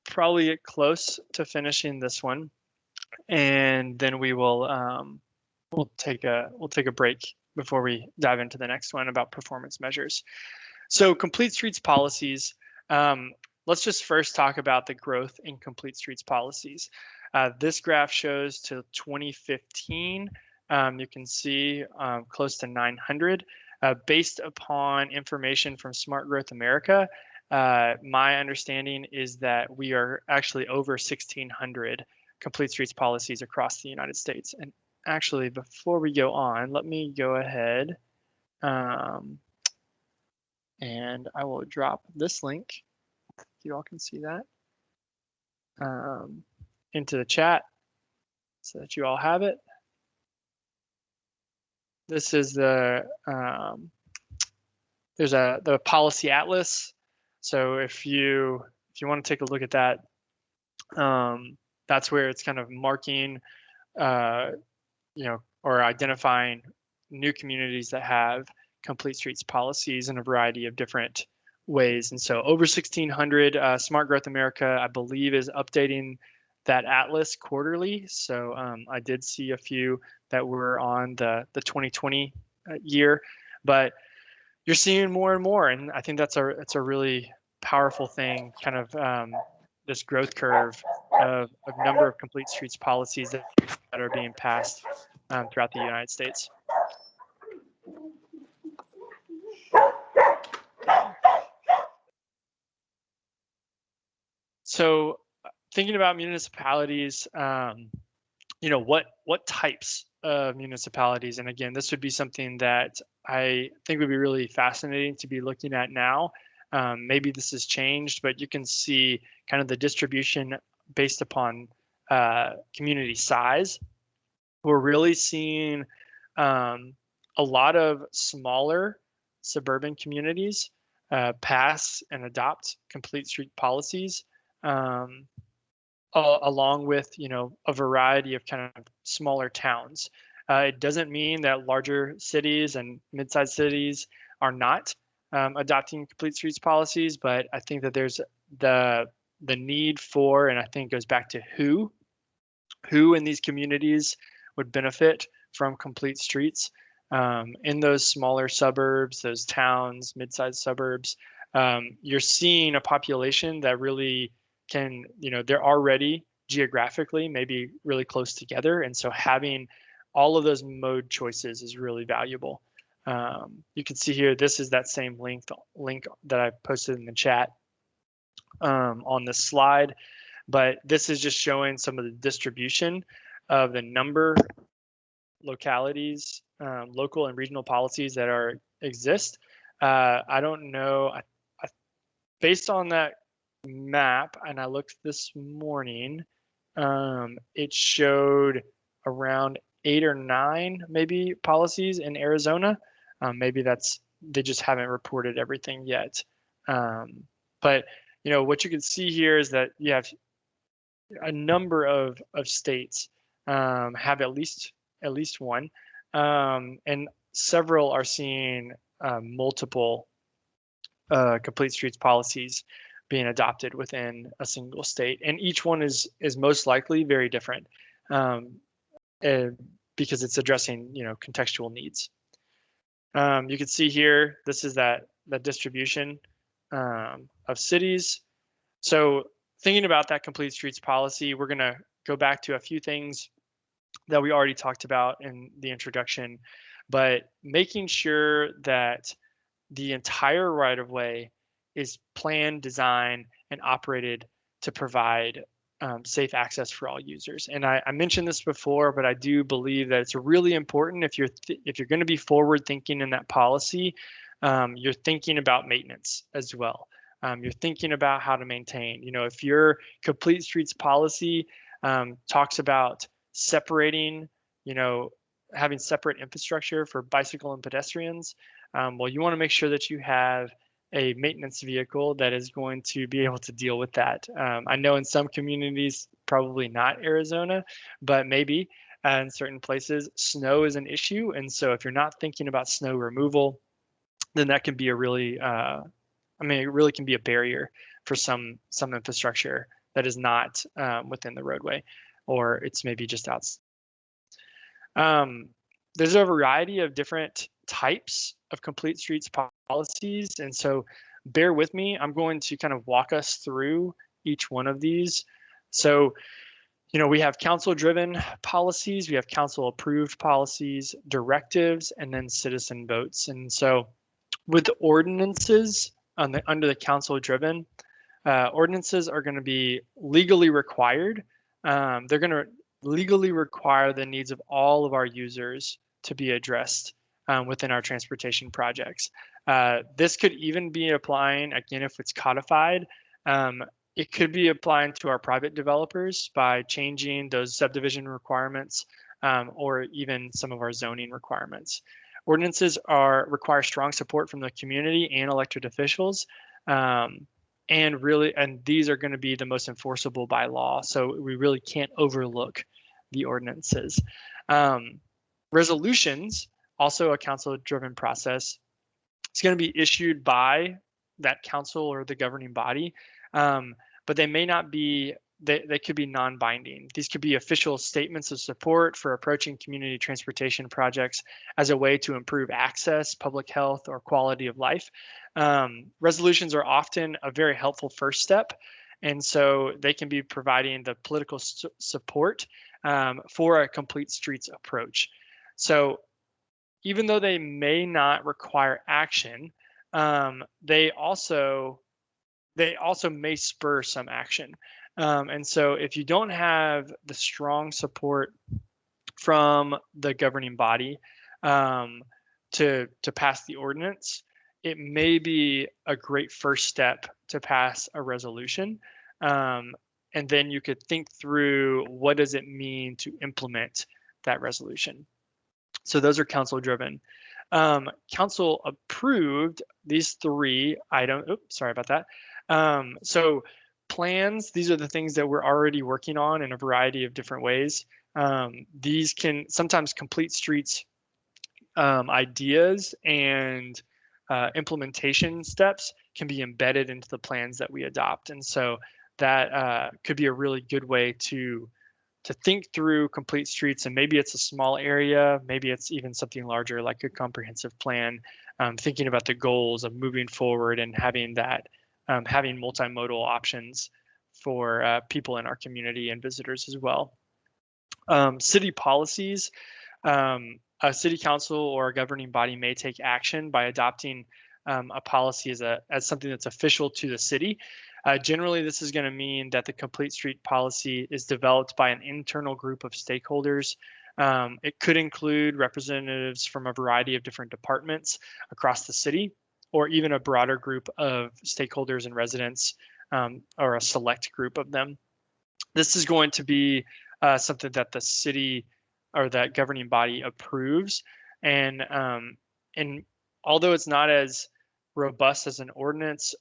probably get close to finishing this one, and then we will we'll take a break before we dive into the next one about performance measures. So complete streets policies. Let's just first talk about the growth in complete streets policies. This graph shows to 2015. You can see close to 900. Based upon information from Smart Growth America, my understanding is that we are actually over 1,600 complete streets policies across the United States. And actually, before we go on, let me go ahead and I will drop this link. You all can see that into the chat so that you all have it. This is the there's the policy atlas. So if you want to take a look at that, that's where it's kind of marking, or identifying new communities that have complete streets policies in a variety of different ways. And so over 1,600, Smart Growth America, I believe, is updating that atlas quarterly. So I did see a few that were on the 2020 year, but you're seeing more and more, and I think that's a really powerful thing, kind of this growth curve of number of complete streets policies that are being passed throughout the United States. So thinking about municipalities, what types of municipalities? And again, this would be something that I think would be really fascinating to be looking at now. Maybe this has changed, but you can see kind of the distribution based upon community size. We're really seeing a lot of smaller suburban communities pass and adopt complete street policies, along with a variety of kind of smaller towns. It doesn't mean that larger cities and mid-sized cities are not adopting complete streets policies, but I think that there's the need for, and I think it goes back to who in these communities would benefit from complete streets in those smaller suburbs, those towns, mid-sized suburbs. You're seeing a population that really can, they're already geographically maybe really close together, and so having all of those mode choices is really valuable. You can see here, this is that same link that I posted in the chat on this slide, but this is just showing some of the distribution of the number localities, local and regional policies that exist. I don't know, based on that map, and I looked this morning, it showed around 8 or 9 maybe policies in Arizona. Maybe they just haven't reported everything yet. But what you can see here is that you have a number of states have at least one, and several are seeing multiple complete streets policies being adopted within a single state, and each one is most likely very different because it's addressing contextual needs. You can see here, this is that distribution of cities. So thinking about that complete streets policy, we're going to go back to a few things that we already talked about in the introduction, but making sure that the entire right-of-way is planned, designed, and operated to provide safe access for all users. And I mentioned this before, but I do believe that it's really important if you're going to be forward thinking in that policy, You're thinking about maintenance as well. You're thinking about how to maintain. If your complete streets policy talks about separating, having separate infrastructure for bicycle and pedestrians, well, you want to make sure that you have a maintenance vehicle that is going to be able to deal with that. I know in some communities, probably not Arizona, but maybe in certain places, snow is an issue. And so if you're not thinking about snow removal, then that can be a really, it really can be a barrier for some infrastructure that is not within the roadway, or it's maybe just outside. There's a variety of different types of complete streets policies. And so bear with me. I'm going to kind of walk us through each one of these. So, we have council-driven policies, we have council-approved policies, directives, and then citizen votes. And so with ordinances under the council-driven, ordinances are going to be legally required. They're going to legally require the needs of all of our users to be addressed within our transportation projects. This could even be applying, again, if it's codified, it could be applying to our private developers by changing those subdivision requirements or even some of our zoning requirements. Ordinances require strong support from the community and elected officials. And these are going to be the most enforceable by law. So we really can't overlook the ordinances. Resolutions, also a council-driven process, it's going to be issued by that council or the governing body, but they may not be, they could be non-binding. These could be official statements of support for approaching community transportation projects as a way to improve access, public health, or quality of life. Resolutions are often a very helpful first step, and so they can be providing the political support for a complete streets approach. So even though they may not require action, they also may spur some action. And so if you don't have the strong support from the governing body to pass the ordinance, it may be a great first step to pass a resolution. And then you could think through, what does it mean to implement that resolution? So those are council driven. Council approved these three items. Oops, sorry about that. So plans, these are the things that we're already working on in a variety of different ways. These can sometimes complete streets ideas and implementation steps can be embedded into the plans that we adopt. And so that could be a really good way to think through complete streets, and maybe it's a small area, maybe it's even something larger like a comprehensive plan, thinking about the goals of moving forward and having that, having multimodal options for people in our community and visitors as well. City policies, a city council or a governing body may take action by adopting a policy as something that's official to the city. Generally, this is going to mean that the complete street policy is developed by an internal group of stakeholders. It could include representatives from a variety of different departments across the city, or even a broader group of stakeholders and residents, or a select group of them. This is going to be something that the city or that governing body approves. And although it's not as robust as an ordinance,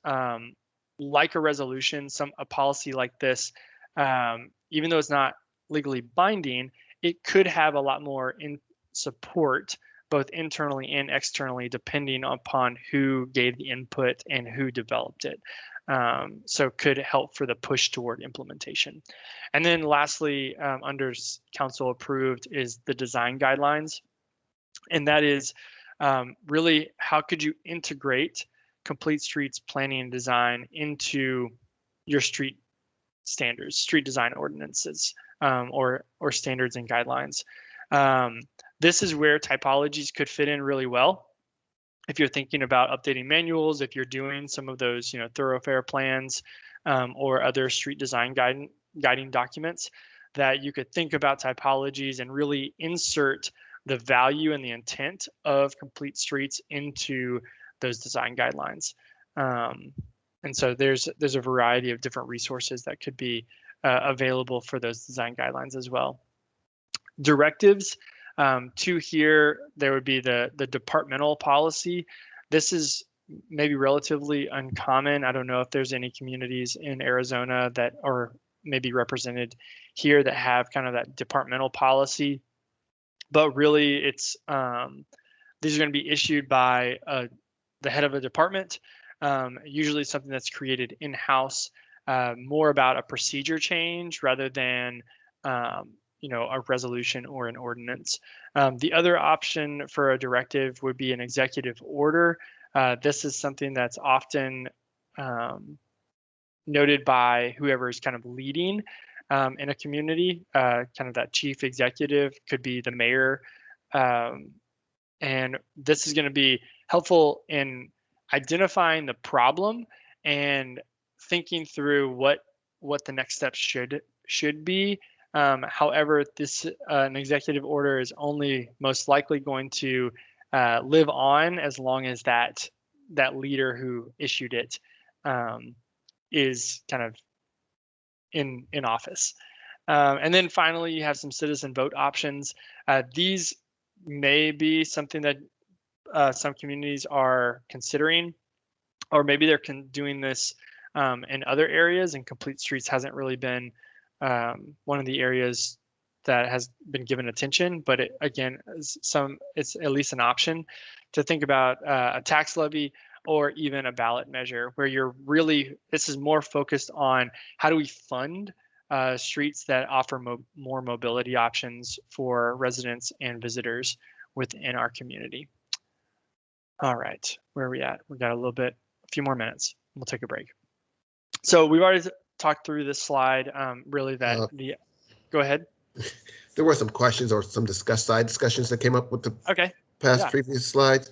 like a resolution, a policy like this, even though it's not legally binding, it could have a lot more in support, both internally and externally, depending upon who gave the input and who developed it. So could help for the push toward implementation. And then lastly, under council approved is the design guidelines. And that is really, how could you integrate complete streets planning and design into your street standards, street design ordinances, or standards and guidelines. This is where typologies could fit in really well. If you're thinking about updating manuals, if you're doing some of those, thoroughfare plans or other street design guiding documents, that you could think about typologies and really insert the value and the intent of complete streets into those design guidelines. And so there's a variety of different resources that could be available for those design guidelines as well. Directives, to here, there would be the departmental policy. This is maybe relatively uncommon. I don't know if there's any communities in Arizona that are maybe represented here that have kind of that departmental policy, but really it's these are going to be issued by the head of a department, usually something that's created in-house, more about a procedure change rather than a resolution or an ordinance. The other option for a directive would be an executive order. This is something that's often noted by whoever is kind of leading in a community. Kind of that chief executive could be the mayor. And this is going to be helpful in identifying the problem and thinking through what the next steps should be. However, an executive order is only most likely going to live on as long as that leader who issued it is kind of in office. And then finally, you have some citizen vote options. These may be something that some communities are considering, or maybe they're doing this in other areas, and Complete Streets hasn't really been one of the areas that has been given attention, but it's at least an option to think about a tax levy or even a ballot measure where this is more focused on how do we fund streets that offer more mobility options for residents and visitors within our community. All right, where are we at? We got a few more minutes. We'll take a break. So we've already talked through this slide. Go ahead. There were some questions or some side discussions that came up with the previous slides.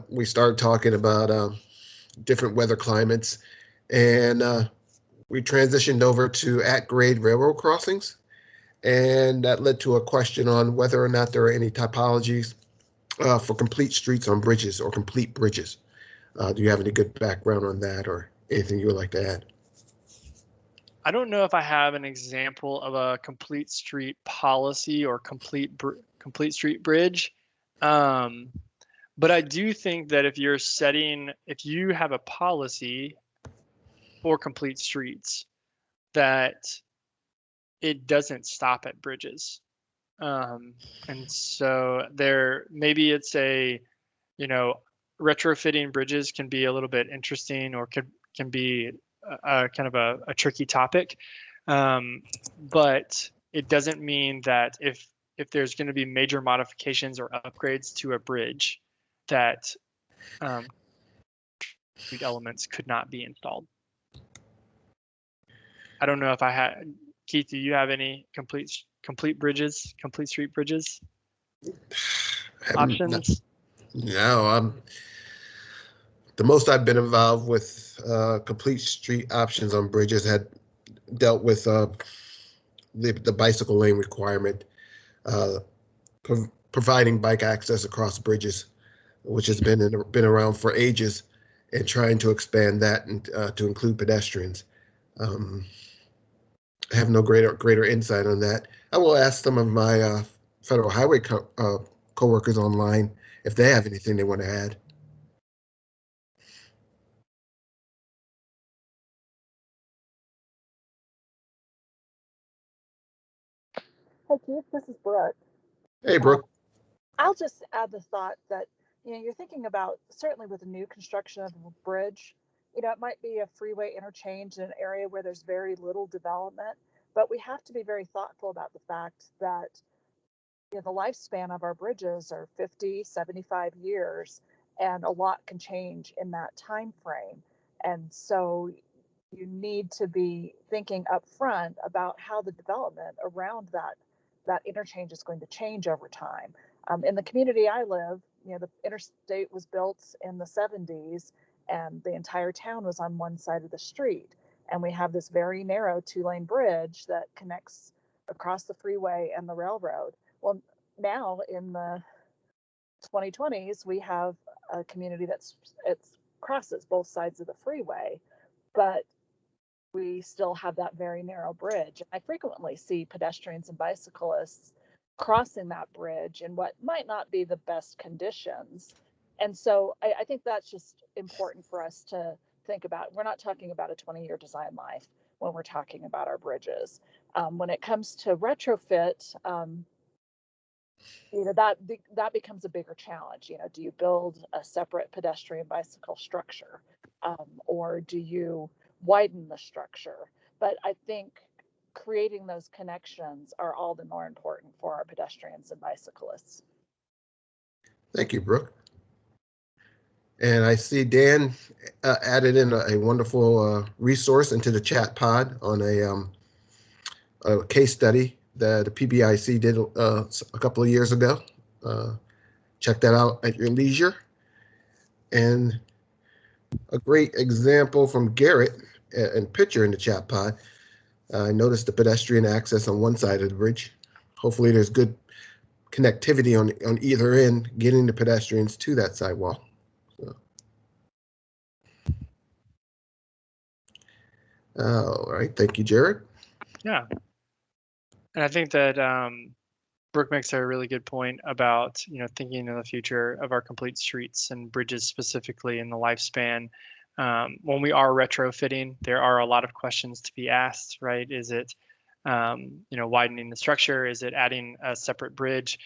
We started talking about different weather climates, and we transitioned over to at-grade railroad crossings, and that led to a question on whether or not there are any typologies for complete streets on bridges or complete bridges. Do you have any good background on that or anything you would like to add? I don't know if I have an example of a complete street policy or complete street bridge. But I do think that if you have a policy for complete streets, that it doesn't stop at bridges. And so maybe it's retrofitting bridges can be a little bit interesting, or can be kind of a tricky topic. But it doesn't mean that if there's going to be major modifications or upgrades to a bridge, that elements could not be installed. I don't know if I had, Keith, do you have any complete street bridges options? No, the most I've been involved with complete street options on bridges had dealt with the bicycle lane requirement, providing bike access across bridges, which has been around for ages, and trying to expand that and to include pedestrians. I have no greater insight on that. I will ask some of my Federal Highway coworkers online if they have anything they want to add. Hey Keith, this is Brooke. Hey Brooke. I'll just add the thought that you're thinking about, certainly with the new construction of a bridge, it might be a freeway interchange in an area where there's very little development, but we have to be very thoughtful about the fact that the lifespan of our bridges are 50, 75 years, and a lot can change in that time frame. And so you need to be thinking up front about how the development around that interchange is going to change over time. In the community I live, the interstate was built in the 70s, and the entire town was on one side of the street. And we have this very narrow 2-lane bridge that connects across the freeway and the railroad. Well, now in the 2020s, we have a community it crosses both sides of the freeway, but we still have that very narrow bridge. I frequently see pedestrians and bicyclists crossing that bridge in what might not be the best conditions. And so I think that's just important for us to think about. We're not talking about a 20-year design life when we're talking about our bridges. When it comes to retrofit, that becomes a bigger challenge. Do you build a separate pedestrian bicycle structure, or do you widen the structure? But I think creating those connections are all the more important for our pedestrians and bicyclists. Thank you, Brooke. And I see Dan added in a wonderful resource into the chat pod on a case study that the PBIC did a couple of years ago. Check that out at your leisure. And a great example from Garrett and picture in the chat pod. I noticed the pedestrian access on one side of the bridge. Hopefully there's good connectivity on either end, getting the pedestrians to that sidewalk. So. All right, thank you, Jared. Yeah. And I think that Brooke makes a really good point about, thinking in the future of our complete streets and bridges specifically in the lifespan. When we are retrofitting, there are a lot of questions to be asked, right? Is it, widening the structure? Is it adding a separate bridge?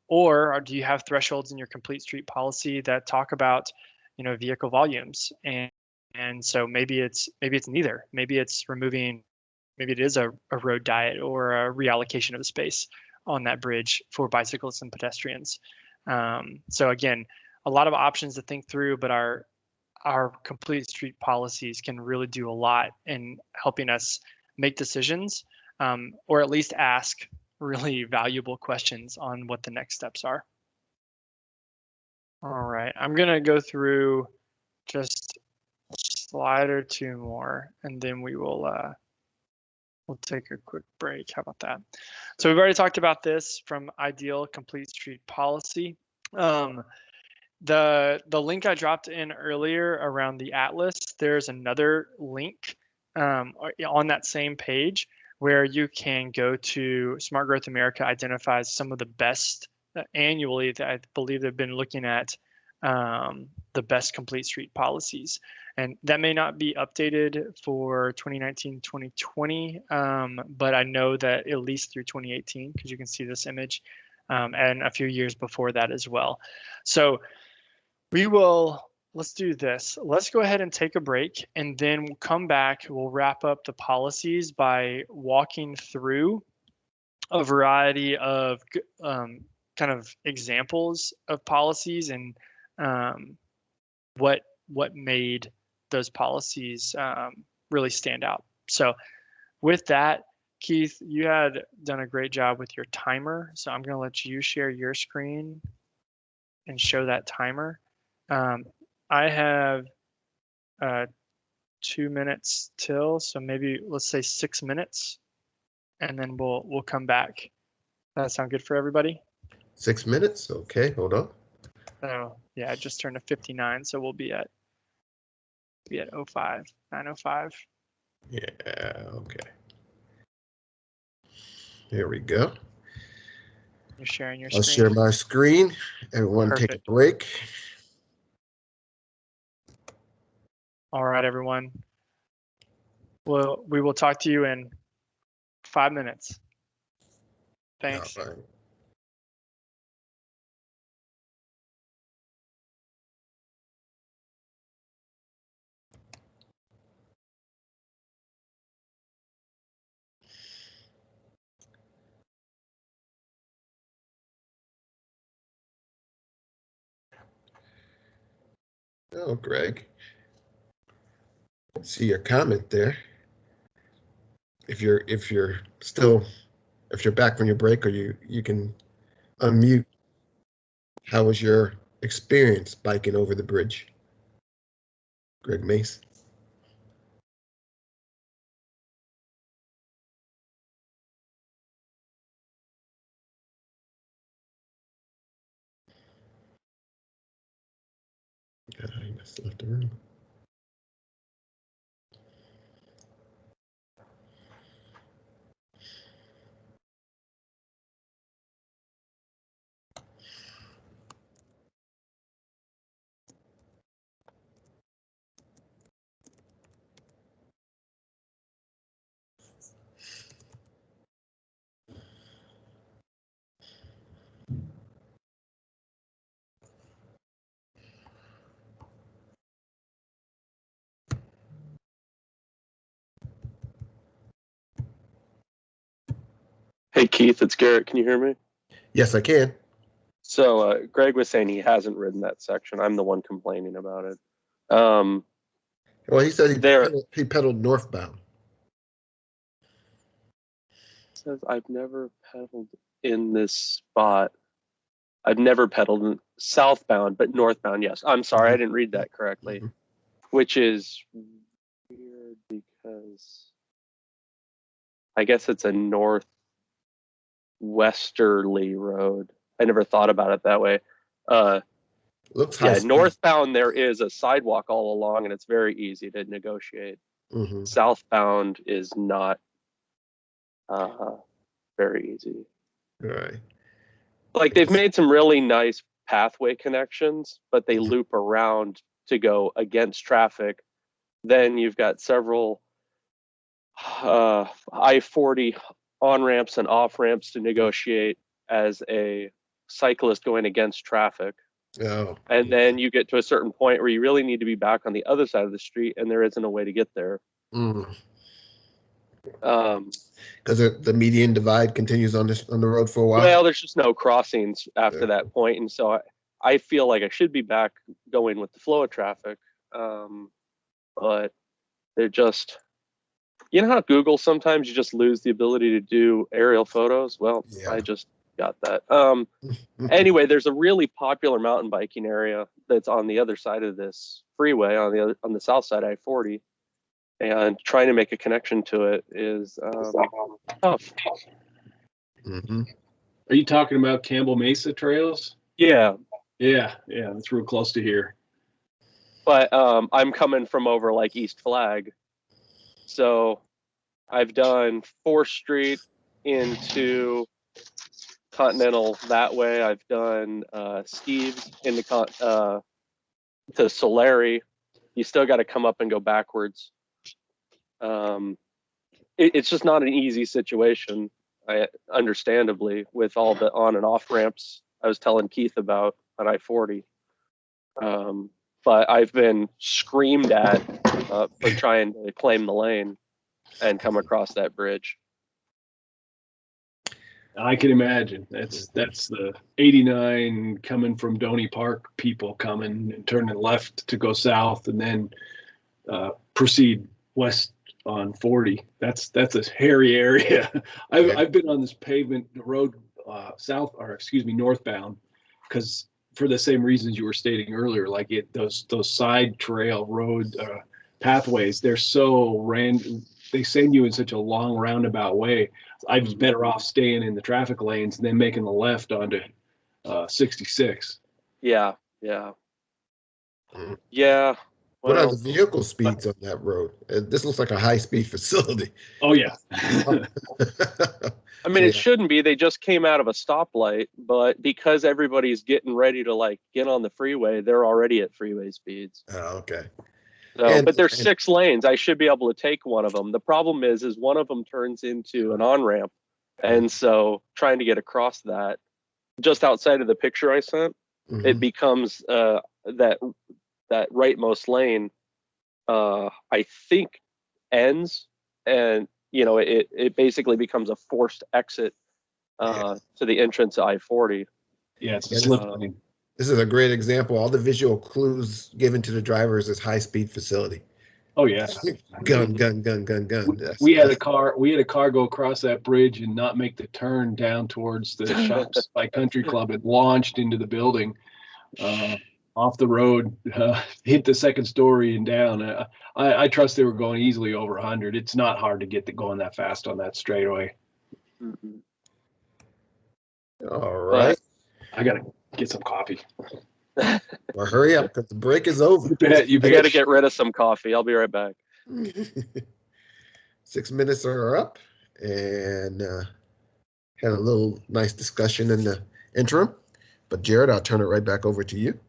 Or do you have thresholds in your complete street policy that talk about, vehicle volumes? And so maybe it's neither. Maybe it's removing, maybe it is a road diet or a reallocation of the space on that bridge for bicyclists and pedestrians. So again, a lot of options to think through, but our complete street policies can really do a lot in helping us make decisions, or at least ask really valuable questions on what the next steps are. All right, I'm gonna go through just a slide or two more, and then we will we'll take a quick break. How about that? So we've already talked about this from ideal complete street policy. The link I dropped in earlier around the atlas, there's another link on that same page where you can go to Smart Growth America identifies some of the best annually that I believe they've been looking at the best complete street policies. And that may not be updated for 2019, 2020, but I know that at least through 2018, because you can see this image, and a few years before that as well. So let's do this. Let's go ahead and take a break, and then we'll come back. We'll wrap up the policies by walking through a variety of kind of examples of policies and what made those policies really stand out. So with that, Keith, you had done a great job with your timer. So I'm going to let you share your screen and show that timer. I have 2 minutes till, so maybe let's say 6 minutes, and then we'll come back. Does that sound good for everybody? 6 minutes. Okay, hold on. Oh yeah, I just turned to 59, so we'll be at 9:05. Yeah, okay. Here we go. You're sharing your I'll screen. share my screen. Everyone take a Perfect. break. All right, everyone. Well, we will talk to you in 5 minutes. Thanks. All right. Oh, Greg. See your comment there. If you're back from your break, or you can unmute. How was your experience biking over the bridge? Greg Mace. Just left the room. Hey Keith, it's Garrett. Can you hear me? Yes, I can. So Greg was saying he hasn't ridden that section. I'm the one complaining about it. Well, he said There he pedaled northbound. says I've never pedaled in this spot. I've never pedaled in southbound, but northbound, yes. I'm sorry, I didn't read that correctly, Mhm. which is weird because I guess it's a northwesterly road. I never thought about it that way. Looks high Yeah, speed. northbound there is a sidewalk all along, and it's very easy to negotiate. Mm-hmm. Southbound is not very easy. All right. Like they've made some really nice pathway connections, but they Mhm. loop around to go against traffic. Then you've got several I-40 on ramps and off ramps to negotiate as a cyclist going against traffic. Oh. And then you get to a certain point where you really need to be back on the other side of the street, and there isn't a way to get there. Because Um, the median divide continues on the road for a while. well, there's just no crossings after Yeah. that point, and so I feel like I should be back going with the flow of traffic, but they're just, you know how Google sometimes you just lose the ability to do aerial photos. Well, Yeah. I just got that. Anyway, there's a really popular mountain biking area that's on the other side of this freeway on the south side of I-40, and trying to make a connection to it is tough. Mm-hmm. Are you talking about Campbell Mesa trails? Yeah, Yeah, that's real close to here. but I'm coming from over like East Flag, so I've done 4th Street into Continental that way. I've done Steve's into to Solari. You still got to come up and go backwards. It's just not an easy situation, understandably, with all the on and off ramps I was telling Keith about on I-40. But I've been screamed at for trying to claim the lane and come across that bridge. I can imagine. That's the 89 coming from Donny Park people coming and turning left to go south and then proceed west on 40. That's a hairy area. I've been on this pavement road northbound, because for the same reasons you were stating earlier, like those side trail road pathways, they're so random. They send you in such a long roundabout way. I was better off staying in the traffic lanes and then making the left onto 66. Yeah. What are Well, the vehicle speeds on that road? This looks like a high-speed facility. Oh yeah. I mean, Yeah. it shouldn't be. They just came out of a stoplight, but because everybody's getting ready to like get on the freeway, they're already at freeway speeds. Oh, okay. So, but there's 6 lanes. I should be able to take one of them. The problem is one of them turns into an on-ramp. And so trying to get across that just outside of the picture I sent, it becomes that rightmost lane, I think ends, and it basically becomes a forced exit to the entrance to I-40. Yeah, it's a Yeah, slip lane. This is a great example. All the visual clues given to the drivers is high-speed facility. Oh yeah. Gun. We had a car go across that bridge and not make the turn down towards the shops by Country Club. It launched into the building off the road, hit the second story and down. I trust they were going easily over 100. It's not hard to get going that fast on that straightaway. All right. I gotta get some coffee. Or hurry up because the break is over. You bet. You I got to bet. get rid of some coffee. I'll be right back. 6 minutes are up, and had a little nice discussion in the interim. But Jared, I'll turn it right back over to you.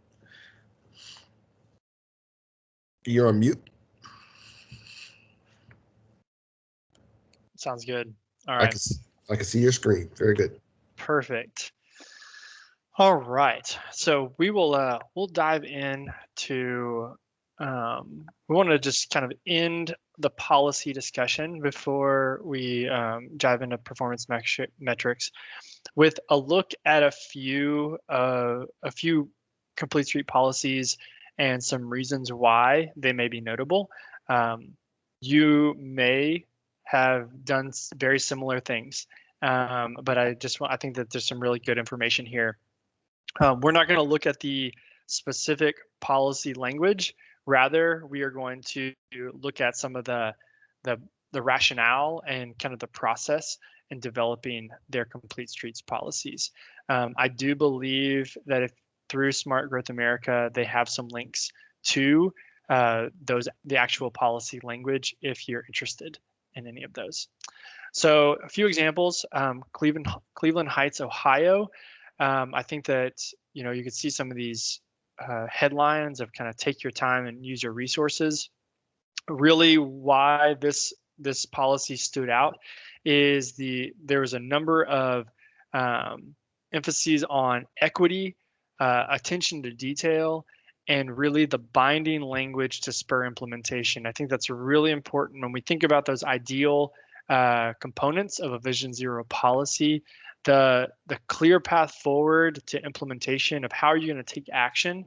You're on mute. Sounds good. All I right. can see your screen. Very good. Perfect. All right. So we will we'll dive in to we want to just kind of end the policy discussion before we dive into performance metrics with a look at a few complete street policies and some reasons why they may be notable. You may have done very similar things, but I think that there's some really good information here. We're not going to look at the specific policy language. Rather, we are going to look at some of the rationale and kind of the process in developing their complete streets policies. I do believe that through Smart Growth America, they have some links to the actual policy language if you're interested in any of those. So a few examples, Cleveland Heights, Ohio. I think that, you could see some of these headlines of kind of take your time and use your resources. Really why this policy stood out is there was a number of emphases on equity, attention to detail, and really the binding language to spur implementation. I think that's really important when we think about those ideal components of a Vision Zero policy. The clear path forward to implementation of how you're going to take action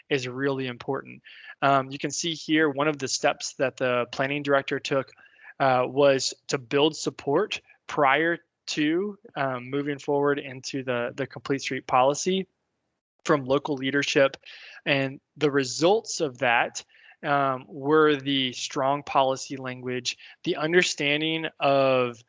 is really important. You can see here one of the steps that the planning director took was to build support prior to moving forward into the complete street policy from local leadership. And the results of that were the strong policy language, the understanding of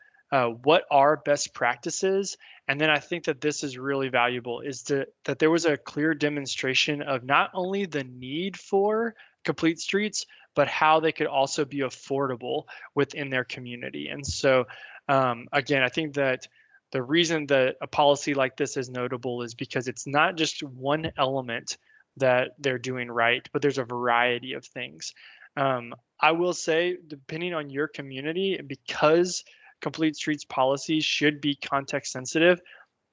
what are best practices. And then I think that this is really valuable is that there was a clear demonstration of not only the need for complete streets, but how they could also be affordable within their community. And so, again, I think that the reason that a policy like this is notable is because it's not just one element that they're doing right, but there's a variety of things. I will say, depending on your community, because complete streets policies should be context sensitive,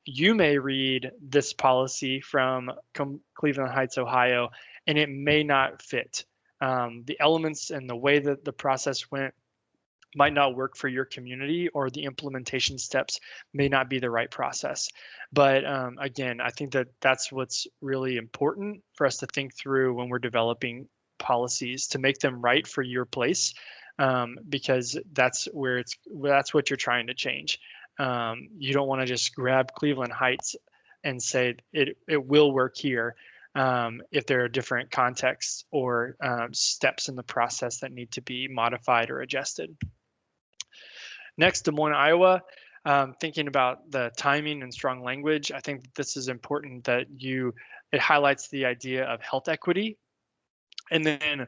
you may read this policy from Cleveland Heights, Ohio, and it may not fit. The elements and the way that the process went might not work for your community, or the implementation steps may not be the right process. But again, I think that that's what's really important for us to think through when we're developing policies to make them right for your place, because that's what you're trying to change. You don't want to just grab Cleveland Heights and say it will work here if there are different contexts or steps in the process that need to be modified or adjusted. Next, Des Moines, Iowa. Thinking about the timing and strong language, I think that this is important that it highlights the idea of health equity, and then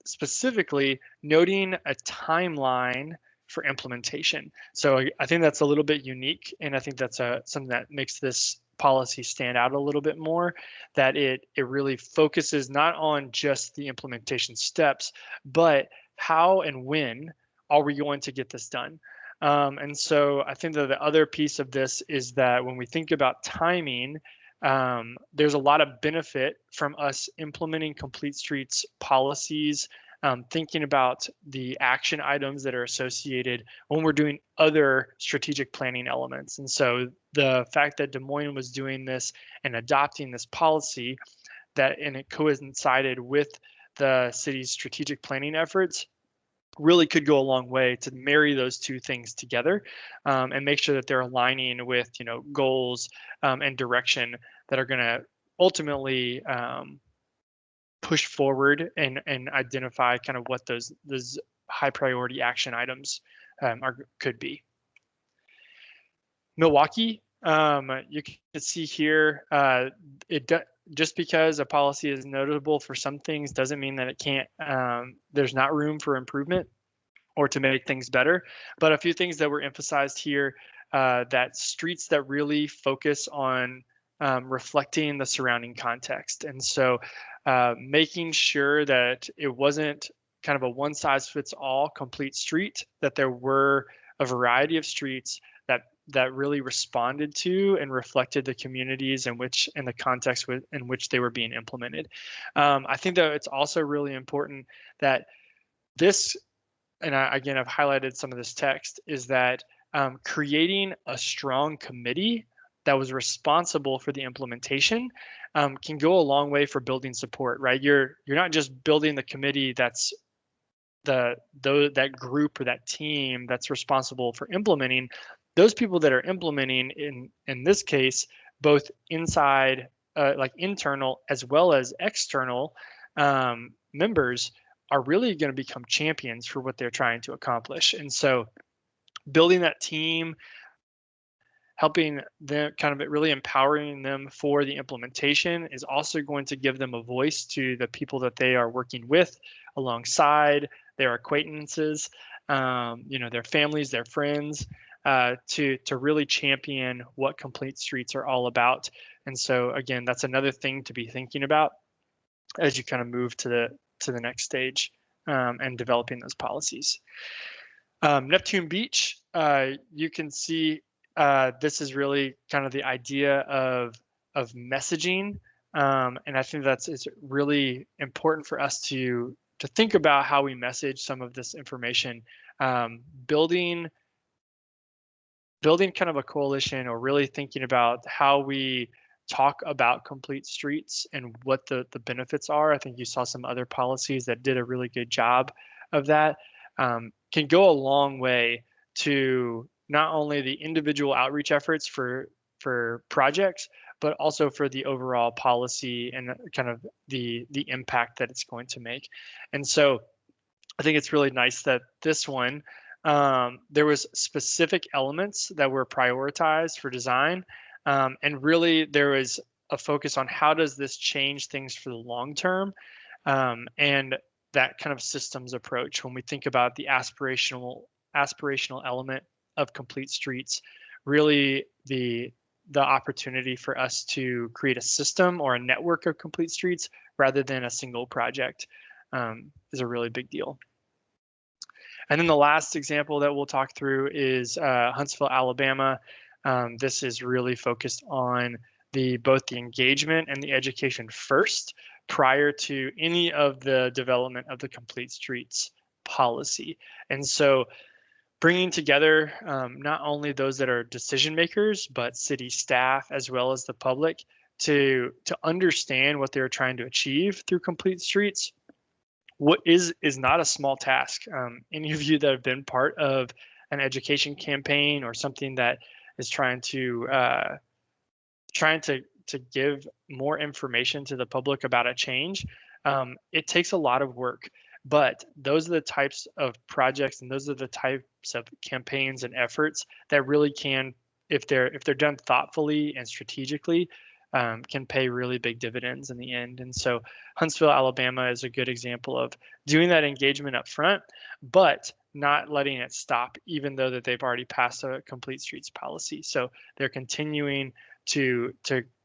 specifically noting a timeline for implementation. So I think that's a little bit unique, and I think that's something that makes this policy stand out a little bit more, that it really focuses not on just the implementation steps, but how and when are we going to get this done? And so I think that the other piece of this is that when we think about timing, there's a lot of benefit from us implementing complete streets policies, thinking about the action items that are associated when we're doing other strategic planning elements. And so the fact that Des Moines was doing this and adopting this policy, and it coincided with the city's strategic planning efforts, really could go a long way to marry those two things together, and make sure that they're aligning with goals and direction that are going to ultimately push forward and identify kind of what those high priority action items could be. Milwaukee, you can see here, just because a policy is notable for some things doesn't mean that it can't, there's not room for improvement or to make things better. But a few things that were emphasized here, that streets that really focus on reflecting the surrounding context. And so making sure that it wasn't kind of a one size fits all complete street, that there were a variety of streets that really responded to and reflected the communities in which, and the context in which they were being implemented. I think that it's also really important that this, and again, I've highlighted some of this text, is that creating a strong committee that was responsible for the implementation can go a long way for building support, right? You're not just building the committee that's that group or that team that's responsible for implementing. Those people that are implementing, in this case, both inside, like internal as well as external members, are really going to become champions for what they're trying to accomplish. And so building that team, helping them, kind of really empowering them for the implementation, is also going to give them a voice to the people that they are working with, alongside their acquaintances, their families, their friends, to really champion what Complete Streets are all about. And so again, that's another thing to be thinking about as you kind of move to the next stage and developing those policies. Neptune Beach, you can see this is really kind of the idea of messaging, and I think it's really important for us to think about how we message some of this information, building kind of a coalition, or really thinking about how we talk about Complete Streets and what the benefits are. I think you saw some other policies that did a really good job of that. Can go a long way to not only the individual outreach efforts for projects, but also for the overall policy and kind of the impact that it's going to make. And so I think it's really nice that this one, there was specific elements that were prioritized for design, and really there was a focus on how does this change things for the long term, and that kind of systems approach when we think about the aspirational element of Complete Streets, really the opportunity for us to create a system or a network of Complete Streets rather than a single project is a really big deal. And then the last example that we'll talk through is Huntsville, Alabama. This is really focused on both the engagement and the education first, prior to any of the development of the Complete Streets policy. And so bringing together not only those that are decision makers, but city staff as well as the public to understand what they're trying to achieve through Complete Streets. What is not a small task. Any of you that have been part of an education campaign or something that is trying to give more information to the public about a change, it takes a lot of work. But those are the types of projects and those are the types of campaigns and efforts that really can, if they're done thoughtfully and strategically, can pay really big dividends in the end. And so Huntsville, Alabama is a good example of doing that engagement up front, but not letting it stop, even though that they've already passed a Complete Streets policy. So they're continuing to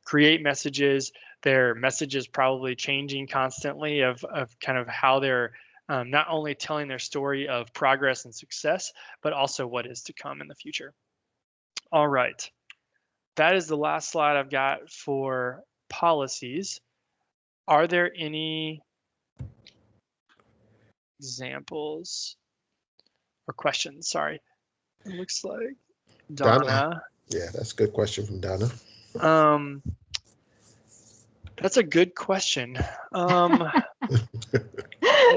create messages. Their messages probably changing constantly of kind of how they're not only telling their story of progress and success, but also what is to come in the future. All right. That is the last slide I've got for policies. Are there any examples or questions? Sorry. It looks like Donna. Yeah, that's a good question from Donna. That's a good question.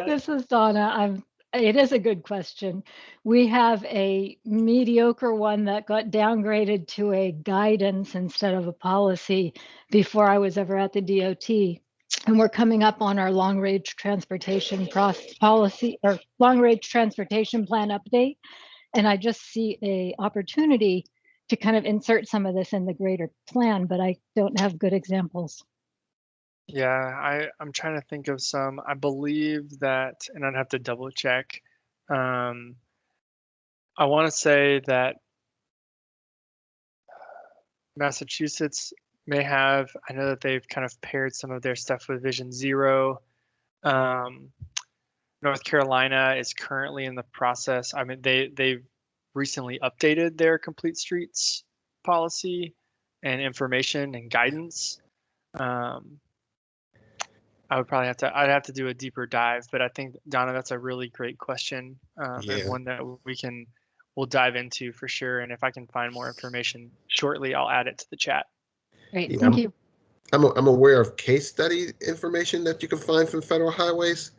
This is Donna. It is a good question. We have a mediocre one that got downgraded to a guidance instead of a policy before I was ever at the DOT. And we're coming up on our long-range transportation policy or long-range transportation plan update. And I just see a opportunity to kind of insert some of this in the greater plan, but I don't have good examples. Yeah, I'm trying to think of some. I believe that, and I'd have to double check. Um, I want to say that Massachusetts may have, I know that they've kind of paired some of their stuff with Vision Zero. Um, North Carolina is currently in the process. I mean, they've recently updated their complete streets policy and information and guidance. I would probably I'd have to do a deeper dive, but I think, Donna, that's a really great question, and Yeah. one that we'll dive into for sure. And if I can find more information shortly, I'll add it to the chat. Great, Yeah, thank you. I'm aware of case study information that you can find from Federal Highways,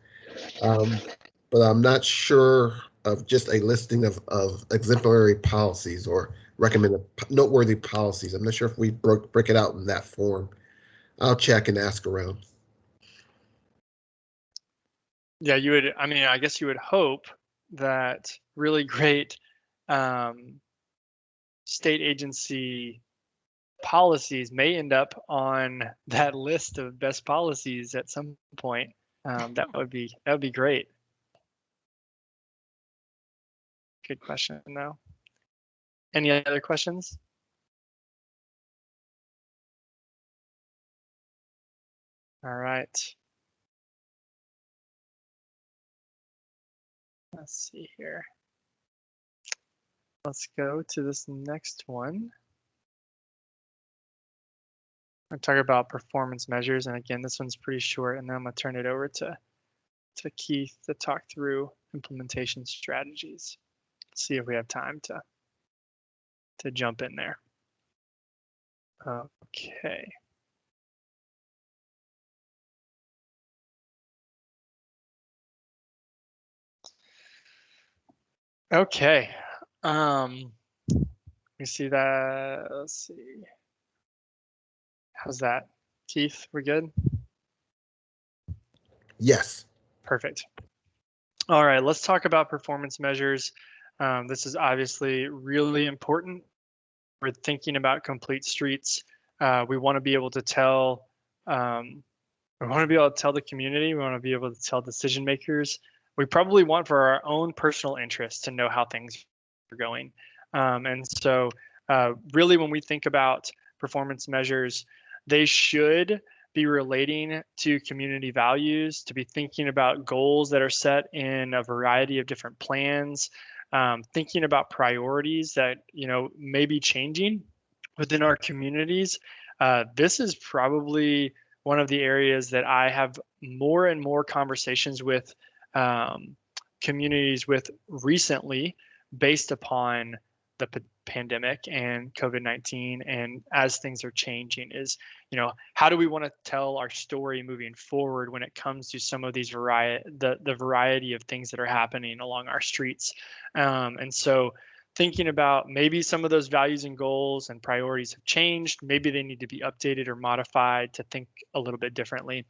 but I'm not sure of just a listing of exemplary policies or recommended noteworthy policies. I'm not sure if we break it out in that form. I'll check and ask around. Yeah, you would. I mean, I guess you would hope that really great state agency policies may end up on that list of best policies at some point. That would be great. Good question, though. Any other questions? All right. Let's see here. Let's go to this next one. I'm talking about performance measures, and again, this one's pretty short, and then I'm gonna turn it over to Keith to talk through implementation strategies. Let's see if we have time to jump in there. Okay. Okay. We see that. Let's see. How's that, Keith? We're good? Yes. Perfect. All right, let's talk about performance measures. This is obviously really important. We're thinking about complete streets. We want to be able to tell. We want to be able to tell the community. We want to be able to tell decision makers. We probably want for our own personal interest to know how things are going. And so, really, when we think about performance measures, they should be relating to community values, to be thinking about goals that are set in a variety of different plans, thinking about priorities that may be changing within our communities. This is probably one of the areas that I have more and more conversations with communities with recently, based upon the pandemic and COVID-19, and as things are changing, is how do we want to tell our story moving forward when it comes to some of these the variety of things that are happening along our streets. And so thinking about maybe some of those values and goals and priorities have changed, maybe they need to be updated or modified to think a little bit differently.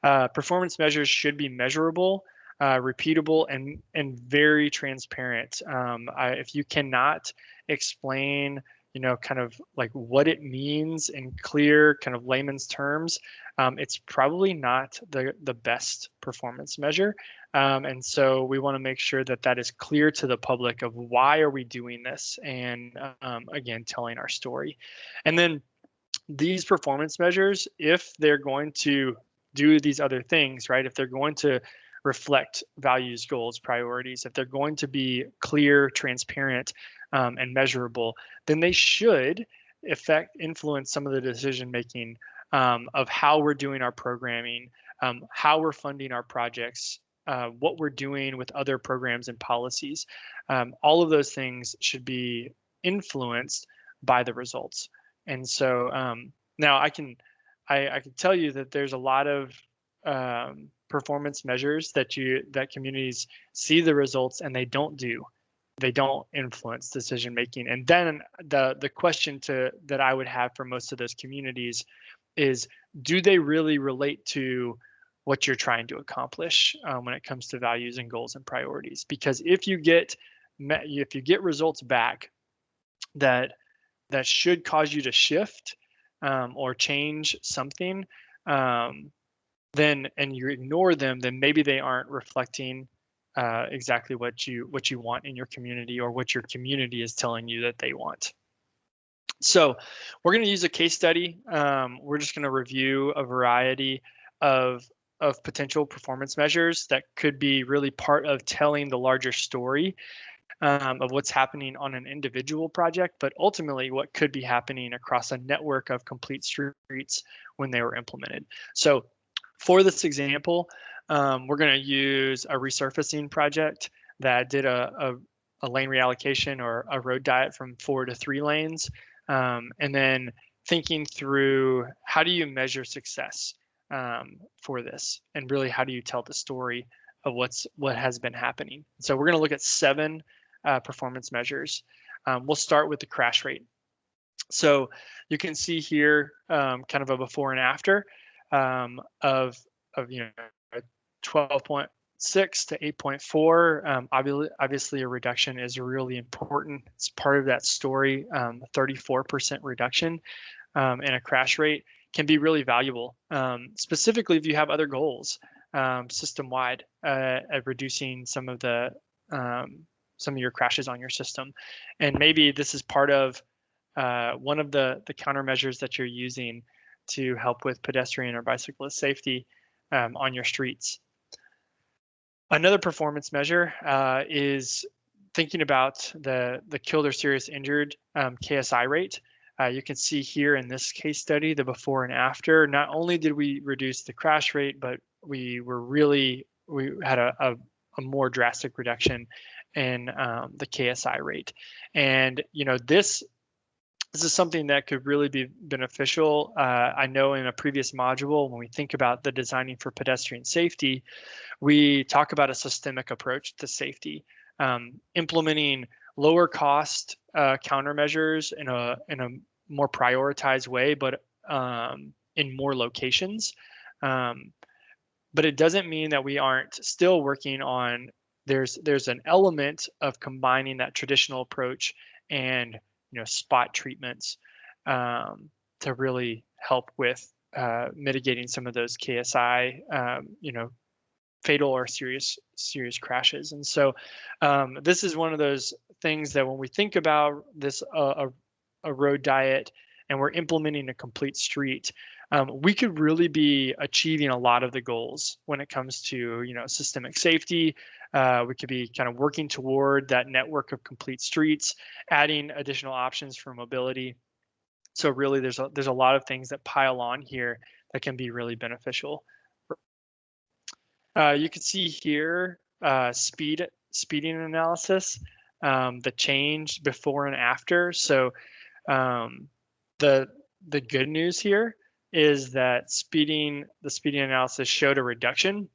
Performance measures should be measurable, repeatable, and very transparent. If you cannot explain, kind of like what it means in clear, kind of layman's terms, it's probably not the best performance measure. And so we want to make sure that that is clear to the public of why are we doing this, and again, telling our story. And then these performance measures, if they're going to do these other things, right? If they're going to reflect values, goals, priorities, if they're going to be clear, transparent, and measurable, then they should influence some of the decision making of how we're doing our programming, how we're funding our projects, what we're doing with other programs and policies. All of those things should be influenced by the results. And so now I can tell you that there's a lot of performance measures that communities see the results and they don't influence decision making. And then the question that I would have for most of those communities is, do they really relate to what you're trying to accomplish when it comes to values and goals and priorities? Because if you get results back that should cause you to shift or change something, then and you ignore them, then maybe they aren't reflecting exactly what you want in your community, or what your community is telling you that they want. So we're going to use a case study. We're just going to review a variety of potential performance measures that could be really part of telling the larger story of what's happening on an individual project, but ultimately what could be happening across a network of complete streets when they were implemented. So for this example, we're going to use a resurfacing project that did a lane reallocation or a road diet from 4 to 3 lanes. And then thinking through, how do you measure success for this? And really, how do you tell the story of what has been happening? So we're going to look at 7 performance measures. We'll start with the crash rate. So you can see here kind of a before and after of 12.6 to 8.4. Obviously, a reduction is really important. It's part of that story. 34% reduction in a crash rate can be really valuable, specifically if you have other goals system-wide at reducing some of your crashes on your system. And maybe this is part of one of the countermeasures that you're using to help with pedestrian or bicyclist safety on your streets. Another performance measure is thinking about the killed or serious injured KSI rate. You can see here in this case study, the before and after. Not only did we reduce the crash rate, but we had a more drastic reduction in the KSI rate. And this is something that could really be beneficial. I know in a previous module, when we think about the designing for pedestrian safety, we talk about a systemic approach to safety, implementing lower cost countermeasures in a more prioritized way, but in more locations. But it doesn't mean that we aren't still working on. There's an element of combining that traditional approach and spot treatments to really help with mitigating some of those KSI fatal or serious crashes. And so this is one of those things that when we think about this a road diet and we're implementing a complete street, we could really be achieving a lot of the goals when it comes to systemic safety. We could be kind of working toward that network of complete streets, adding additional options for mobility. So really, there's a lot of things that pile on here that can be really beneficial. You can see here speeding analysis, the change before and after. So the good news here is that the speeding analysis showed a reduction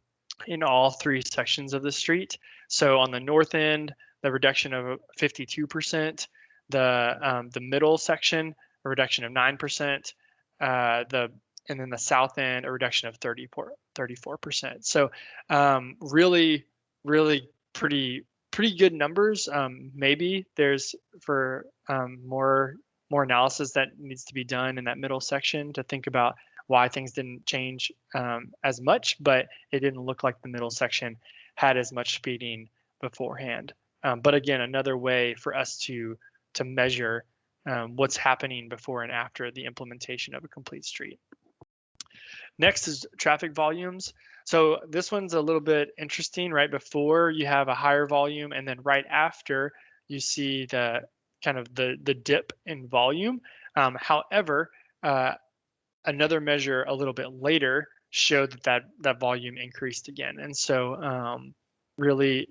in all 3 sections of the street. So on the north end, the reduction of 52%, the middle section, a reduction of 9%, and then the south end, a reduction of 34%. So really pretty good numbers. Maybe there's more analysis that needs to be done in that middle section to think about why things didn't change as much, but it didn't look like the middle section had as much speeding beforehand. But again, another way for us to measure what's happening before and after the implementation of a complete street. Next is traffic volumes. So this one's a little bit interesting. Right before you have a higher volume, and then right after you see the kind of the dip in volume. However, another measure a little bit later showed that volume increased again. And so really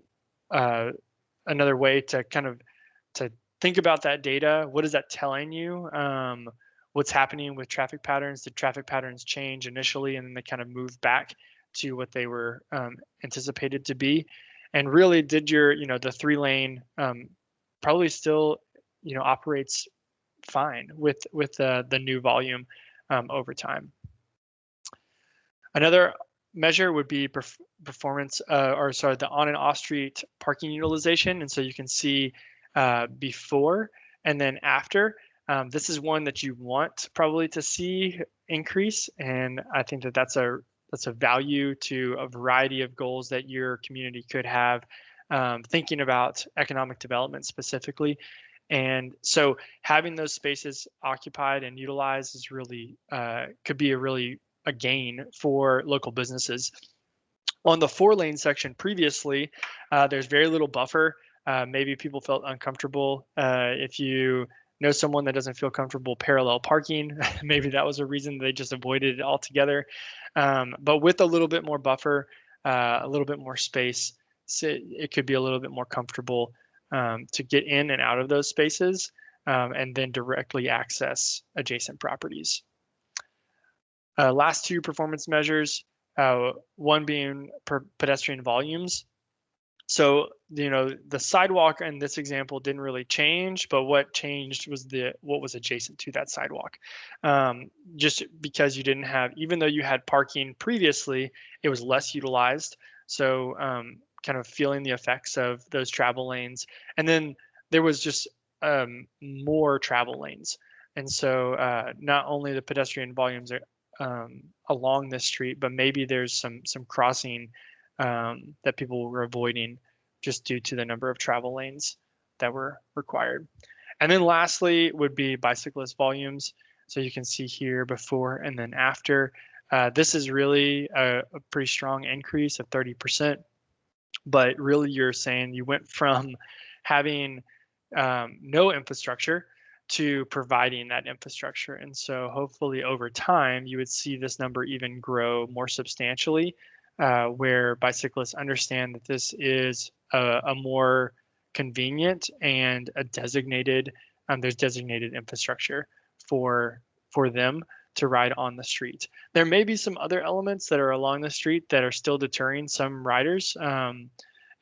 another way to kind of to think about that data. What is that telling you? What's happening with traffic patterns? Did traffic patterns change initially and then they kind of move back to what they were anticipated to be? And really, did your the 3-lane probably still operates fine with the new volume over time. Another measure would be performance, the on and off street parking utilization. And so you can see before and then after. This is one that you want probably to see increase, and I think that that's a value to a variety of goals that your community could have, thinking about economic development specifically. And so having those spaces occupied and utilized is really could be a gain for local businesses. On the 4-lane section previously, there's very little buffer. Maybe people felt uncomfortable. If you know someone that doesn't feel comfortable parallel parking, maybe that was a reason they just avoided it altogether. But with a little bit more buffer, a little bit more space, it could be a little bit more comfortable to get in and out of those spaces, and then directly access adjacent properties. Last 2 performance measures, one being pedestrian volumes. So, the sidewalk in this example didn't really change, but what changed was what was adjacent to that sidewalk. Just because you didn't have, even though you had parking previously, it was less utilized. So kind of feeling the effects of those travel lanes. And then there was just more travel lanes. And so not only the pedestrian volumes are along this street, but maybe there's some crossing that people were avoiding just due to the number of travel lanes that were required. And then lastly would be bicyclist volumes. So you can see here before and then after. This is really a pretty strong increase of 30%. But really you're saying you went from having no infrastructure to providing that infrastructure. And so hopefully over time, you would see this number even grow more substantially, where bicyclists understand that this is a more convenient and a designated, there's designated infrastructure for them to ride on the street. There may be some other elements that are along the street that are still deterring some riders.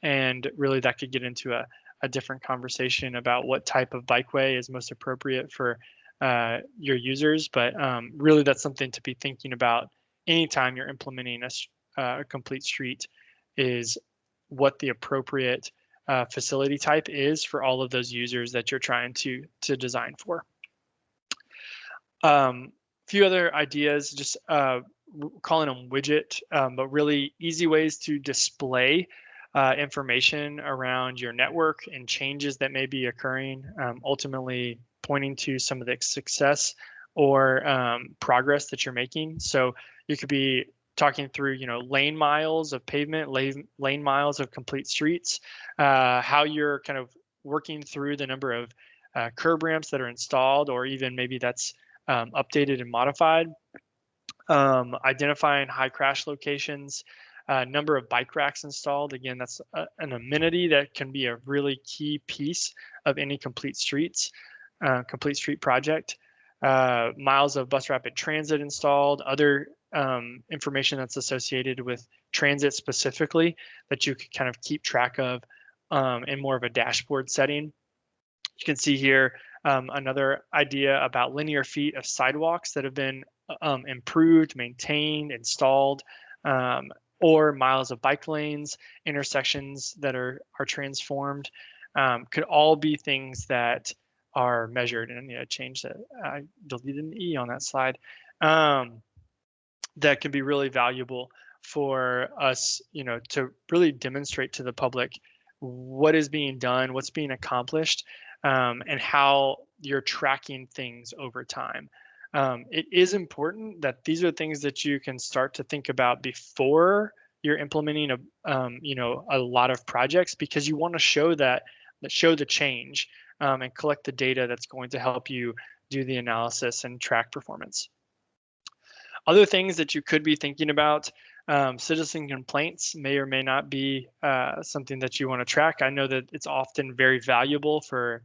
And really that could get into a different conversation about what type of bikeway is most appropriate for your users. But really that's something to be thinking about anytime you're implementing a complete street, is what the appropriate facility type is for all of those users that you're trying to design for. Few other ideas, just calling them widget, but really easy ways to display information around your network and changes that may be occurring, ultimately pointing to some of the success or progress that you're making. So you could be talking through, lane miles of pavement, lane miles of complete streets, how you're kind of working through the number of curb ramps that are installed, or even maybe that's updated and modified, identifying high crash locations, number of bike racks installed. Again, that's an amenity that can be a really key piece of any complete street project. Miles of bus rapid transit installed, other information that's associated with transit specifically that you can kind of keep track of in more of a dashboard setting. You can see here another idea about linear feet of sidewalks that have been improved, maintained, installed, or miles of bike lanes, intersections that are transformed, could all be things that are measured. And change that, I deleted an E on that slide, that can be really valuable for us, to really demonstrate to the public what is being done, what's being accomplished, and how you're tracking things over time. It is important that these are things that you can start to think about before you're implementing a lot of projects, because you want to show show the change and collect the data that's going to help you do the analysis and track performance. Other things that you could be thinking about, citizen complaints may or may not be something that you want to track. I know that it's often very valuable for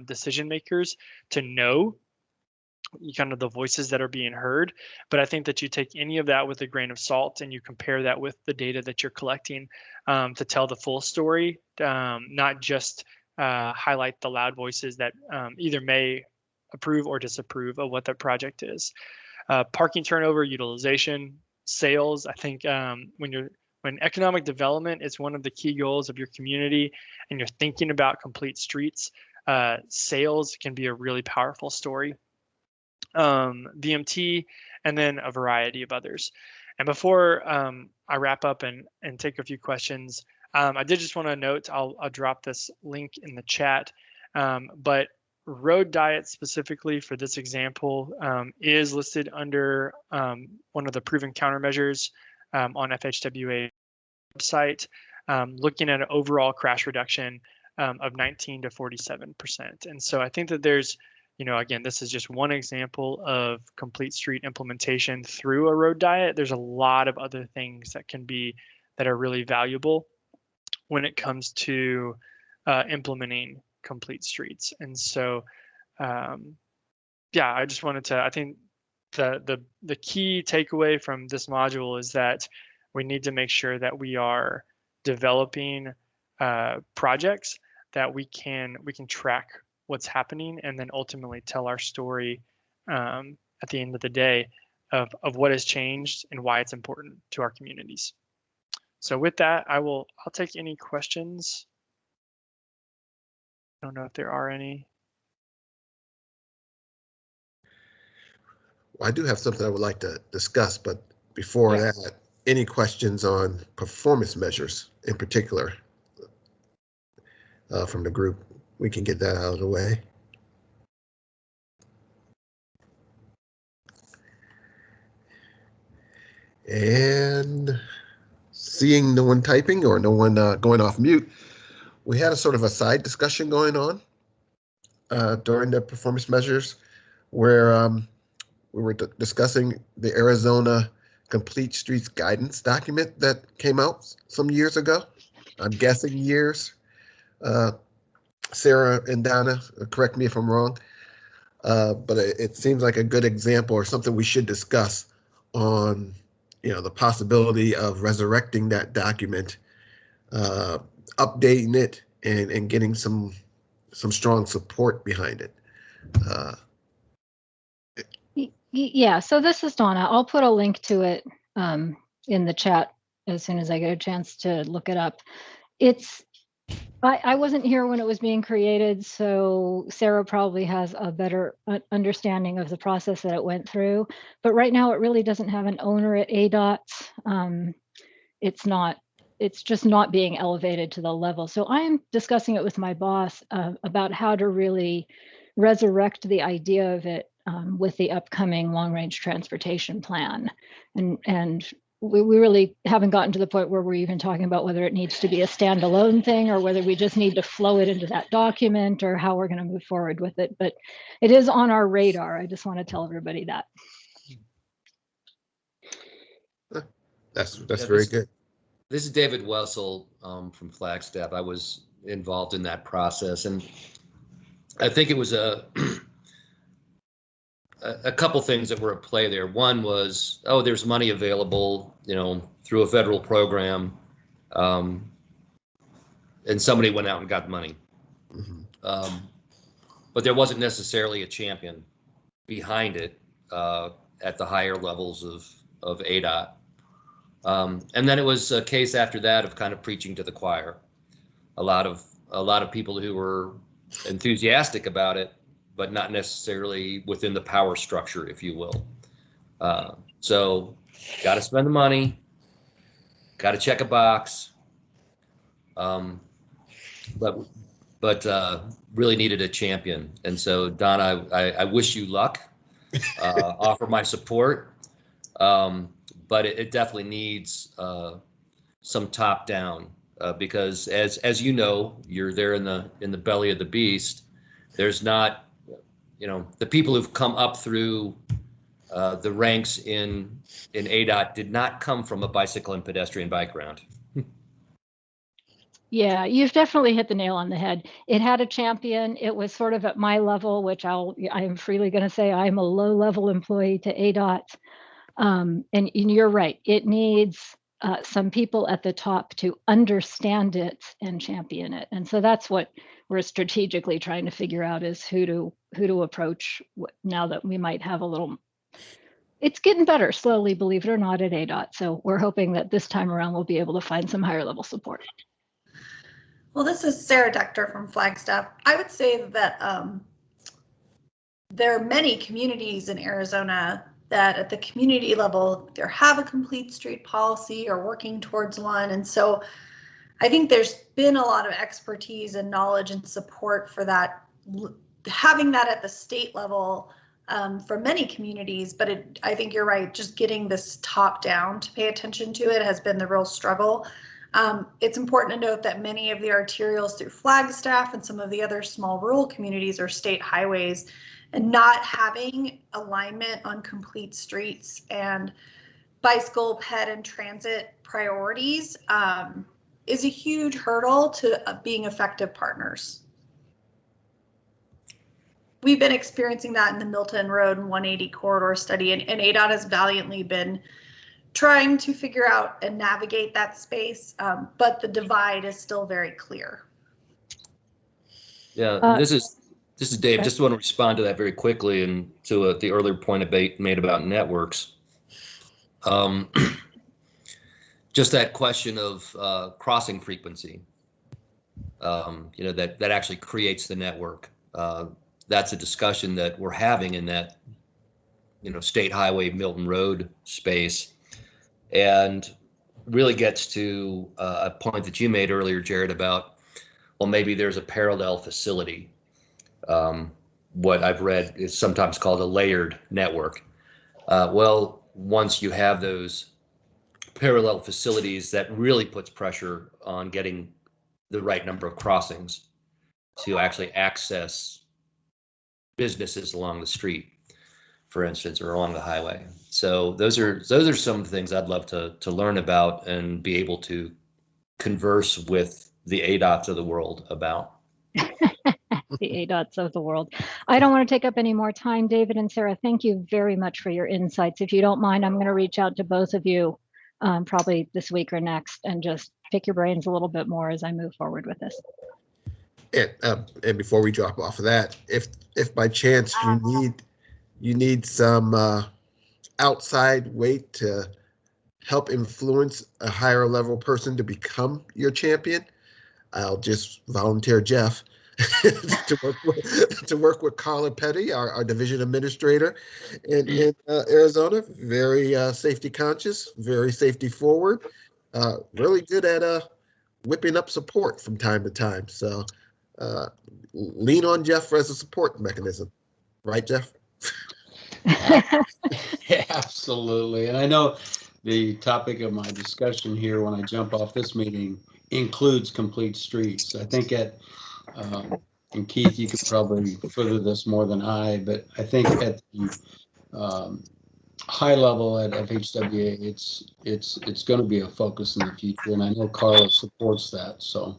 decision makers to know kind of the voices that are being heard, but I think that you take any of that with a grain of salt and you compare that with the data that you're collecting to tell the full story, not just highlight the loud voices that either may approve or disapprove of what that project is. Parking turnover, utilization, sales. I think when economic development is one of the key goals of your community and you're thinking about complete streets, sales can be a really powerful story. VMT, and then a variety of others. And before I wrap up and take a few questions, I did just want to note, I'll drop this link in the chat, but road diet specifically for this example is listed under one of the proven countermeasures on FHWA website, looking at an overall crash reduction of 19 to 47%. And so I think that there's, again, this is just one example of complete street implementation through a road diet. There's a lot of other things that are really valuable when it comes to implementing complete streets. And so, yeah, I just wanted to, I think the key takeaway from this module is that we need to make sure that we are developing projects that we can track what's happening and then ultimately tell our story at the end of the day of what has changed and why it's important to our communities. So with that, I'll take any questions. I don't know if there are any. Well, I do have something I would like to discuss, but before that, any questions on performance measures in particular from the group? We can get that out of the way. And seeing no one typing or no one going off mute, we had a sort of a side discussion going on during the performance measures where we were discussing the Arizona Complete Streets Guidance document that came out some years ago. I'm guessing years. Sarah and Donna, correct me if I'm wrong, but it seems like a good example or something we should discuss on, the possibility of resurrecting that document, updating it, and getting some strong support behind it. Yeah, so this is Donna. I'll put a link to it in the chat as soon as I get a chance to look it up. I wasn't here when it was being created, so Sarah probably has a better understanding of the process that it went through. But right now, it really doesn't have an owner at ADOT. It's just not being elevated to the level. So I am discussing it with my boss about how to really resurrect the idea of it with the upcoming long-range transportation plan. And we really haven't gotten to the point where we're even talking about whether it needs to be a standalone thing or whether we just need to flow it into that document or how we're going to move forward with it. But it is on our radar. I just want to tell everybody that. That's very good. This is David Wessel from Flagstaff. I was involved in that process, and I think it was a couple things that were at play there. One was, there's money available, through a federal program, and somebody went out and got money. Mm-hmm. But there wasn't necessarily a champion behind it at the higher levels of ADOT. And then it was a case after that of kind of preaching to the choir. A lot of people who were enthusiastic about it, but not necessarily within the power structure, if you will. So got to spend the money, got to check a box, but really needed a champion. And so, Donna, I wish you luck, offer my support, but it definitely needs some top down because as you know, you're there in the belly of the beast. There's not, the people who've come up through the ranks in ADOT did not come from a bicycle and pedestrian background. Yeah, you've definitely hit the nail on the head. It had a champion. It was sort of at my level, which I am freely going to say I'm a low-level employee to ADOT. And you're right. It needs some people at the top to understand it and champion it. And so that's what we're strategically trying to figure out is who to approach now that we might have a little. It's getting better slowly, believe it or not, at ADOT. So we're hoping that this time around we'll be able to find some higher level support. Well, this is Sarah Dector from Flagstaff. I would say that there are many communities in Arizona that at the community level either have a complete street policy or working towards one. And so I think there's been a lot of expertise and knowledge and support for that, having that at the state level for many communities. But I think you're right, just getting this top down to pay attention to it has been the real struggle. It's important to note that many of the arterials through Flagstaff and some of the other small rural communities are state highways, and not having alignment on complete streets and bicycle, ped, and transit priorities is a huge hurdle to being effective partners. We've been experiencing that in the Milton Road and 180 corridor study, and ADOT has valiantly been trying to figure out and navigate that space, but the divide is still very clear. Yeah, this is Dave. Just want to respond to that very quickly and to the earlier point made about networks. Just that question of crossing frequency, that actually creates the network. That's a discussion that we're having in that, State Highway Milton Road space, and really gets to a point that you made earlier, Jared, about, well, maybe there's a parallel facility. What I've read is sometimes called a layered network. Well, once you have those parallel facilities, that really puts pressure on getting the right number of crossings to actually access businesses along the street, for instance, or along the highway. So those are some of the things I'd love to learn about and be able to converse with the ADOTs of the world about. The ADOTs of the world. I don't want to take up any more time. David and Sarah, thank you very much for your insights. If you don't mind, I'm going to reach out to both of you probably this week or next and just pick your brains a little bit more as I move forward with this. And before we drop off of that, if by chance you need some outside weight to help influence a higher level person to become your champion, I'll just volunteer Jeff to work with Carla Petty, our division administrator in Arizona. Very safety conscious, very safety forward, really good at whipping up support from time to time. So lean on Jeff as a support mechanism, right, Jeff? Yeah, absolutely. And I know the topic of my discussion here when I jump off this meeting includes complete streets. I think and Keith, you could probably further this more than I, but I think at the high level at FHWA, it's going to be a focus in the future, and I know Carla supports that. So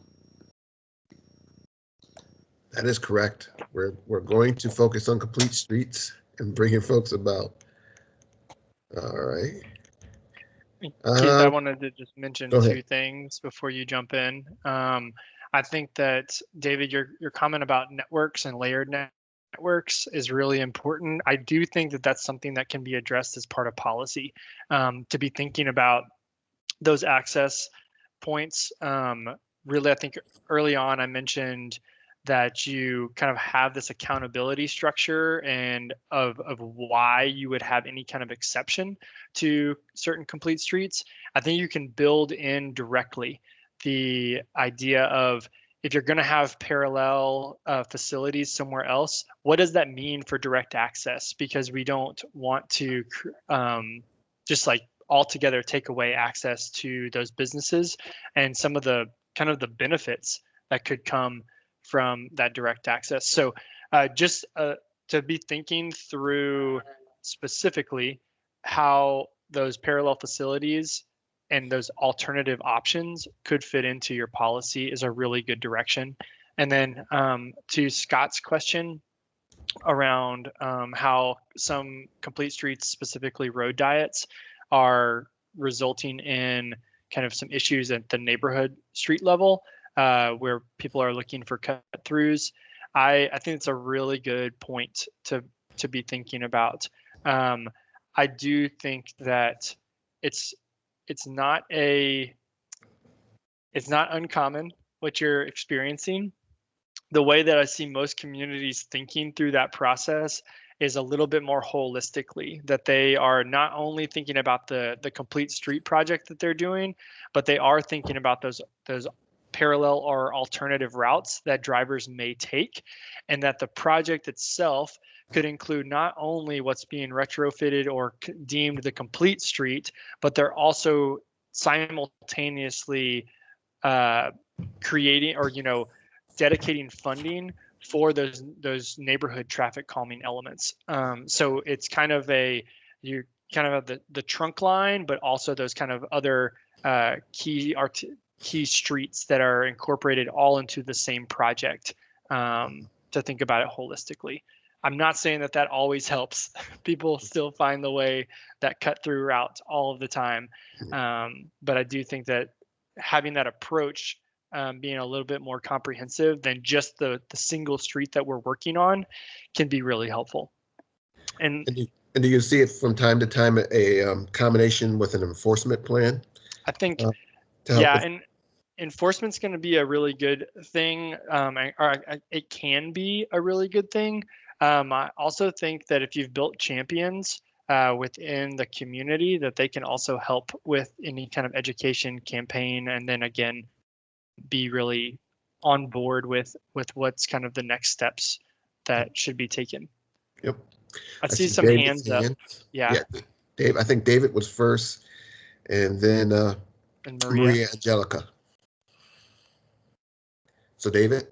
that is correct. We're going to focus on complete streets and bringing folks about. All right. Keith, I wanted to just mention two things before you jump in. I think that, David, your comment about networks and layered networks is really important. I do think that that's something that can be addressed as part of policy, to be thinking about those access points. Really, I think early on I mentioned that you kind of have this accountability structure and of why you would have any kind of exception to certain complete streets. I think you can build in directly the idea of, if you're going to have parallel facilities somewhere else, what does that mean for direct access? Because we don't want to just like altogether take away access to those businesses and some of the kind of the benefits that could come from that direct access. So just to be thinking through specifically how those parallel facilities and those alternative options could fit into your policy is a really good direction. And then to Scott's question around how some complete streets, specifically road diets, are resulting in kind of some issues at the neighborhood street level, where people are looking for cut throughs. I think it's a really good point to be thinking about. I do think that it's not uncommon what you're experiencing, the way that I see most communities thinking through that process is a little bit more holistically, that they are not only thinking about the complete street project that they're doing, but they are thinking about those parallel or alternative routes that drivers may take, and that the project itself could include not only what's being retrofitted or deemed the complete street, but they're also simultaneously creating or dedicating funding for those neighborhood traffic calming elements. So it's kind of you kind of have the trunk line, but also those kind of other key streets that are incorporated all into the same project, to think about it holistically. I'm not saying that always helps. People still find the way that cut through route all of the time. But I do think that having that approach, being a little bit more comprehensive than just the single street that we're working on, can be really helpful. And do you see it from time to time a combination with an enforcement plan? I think, and enforcement's going to be a really good thing. It can be a really good thing. I also think that if you've built champions within the community, that they can also help with any kind of education campaign, and then again, be really on board with what's kind of the next steps that should be taken. Yep. I see some hands up. Yeah. Dave, I think David was first, and then and Maria Angelica. So David?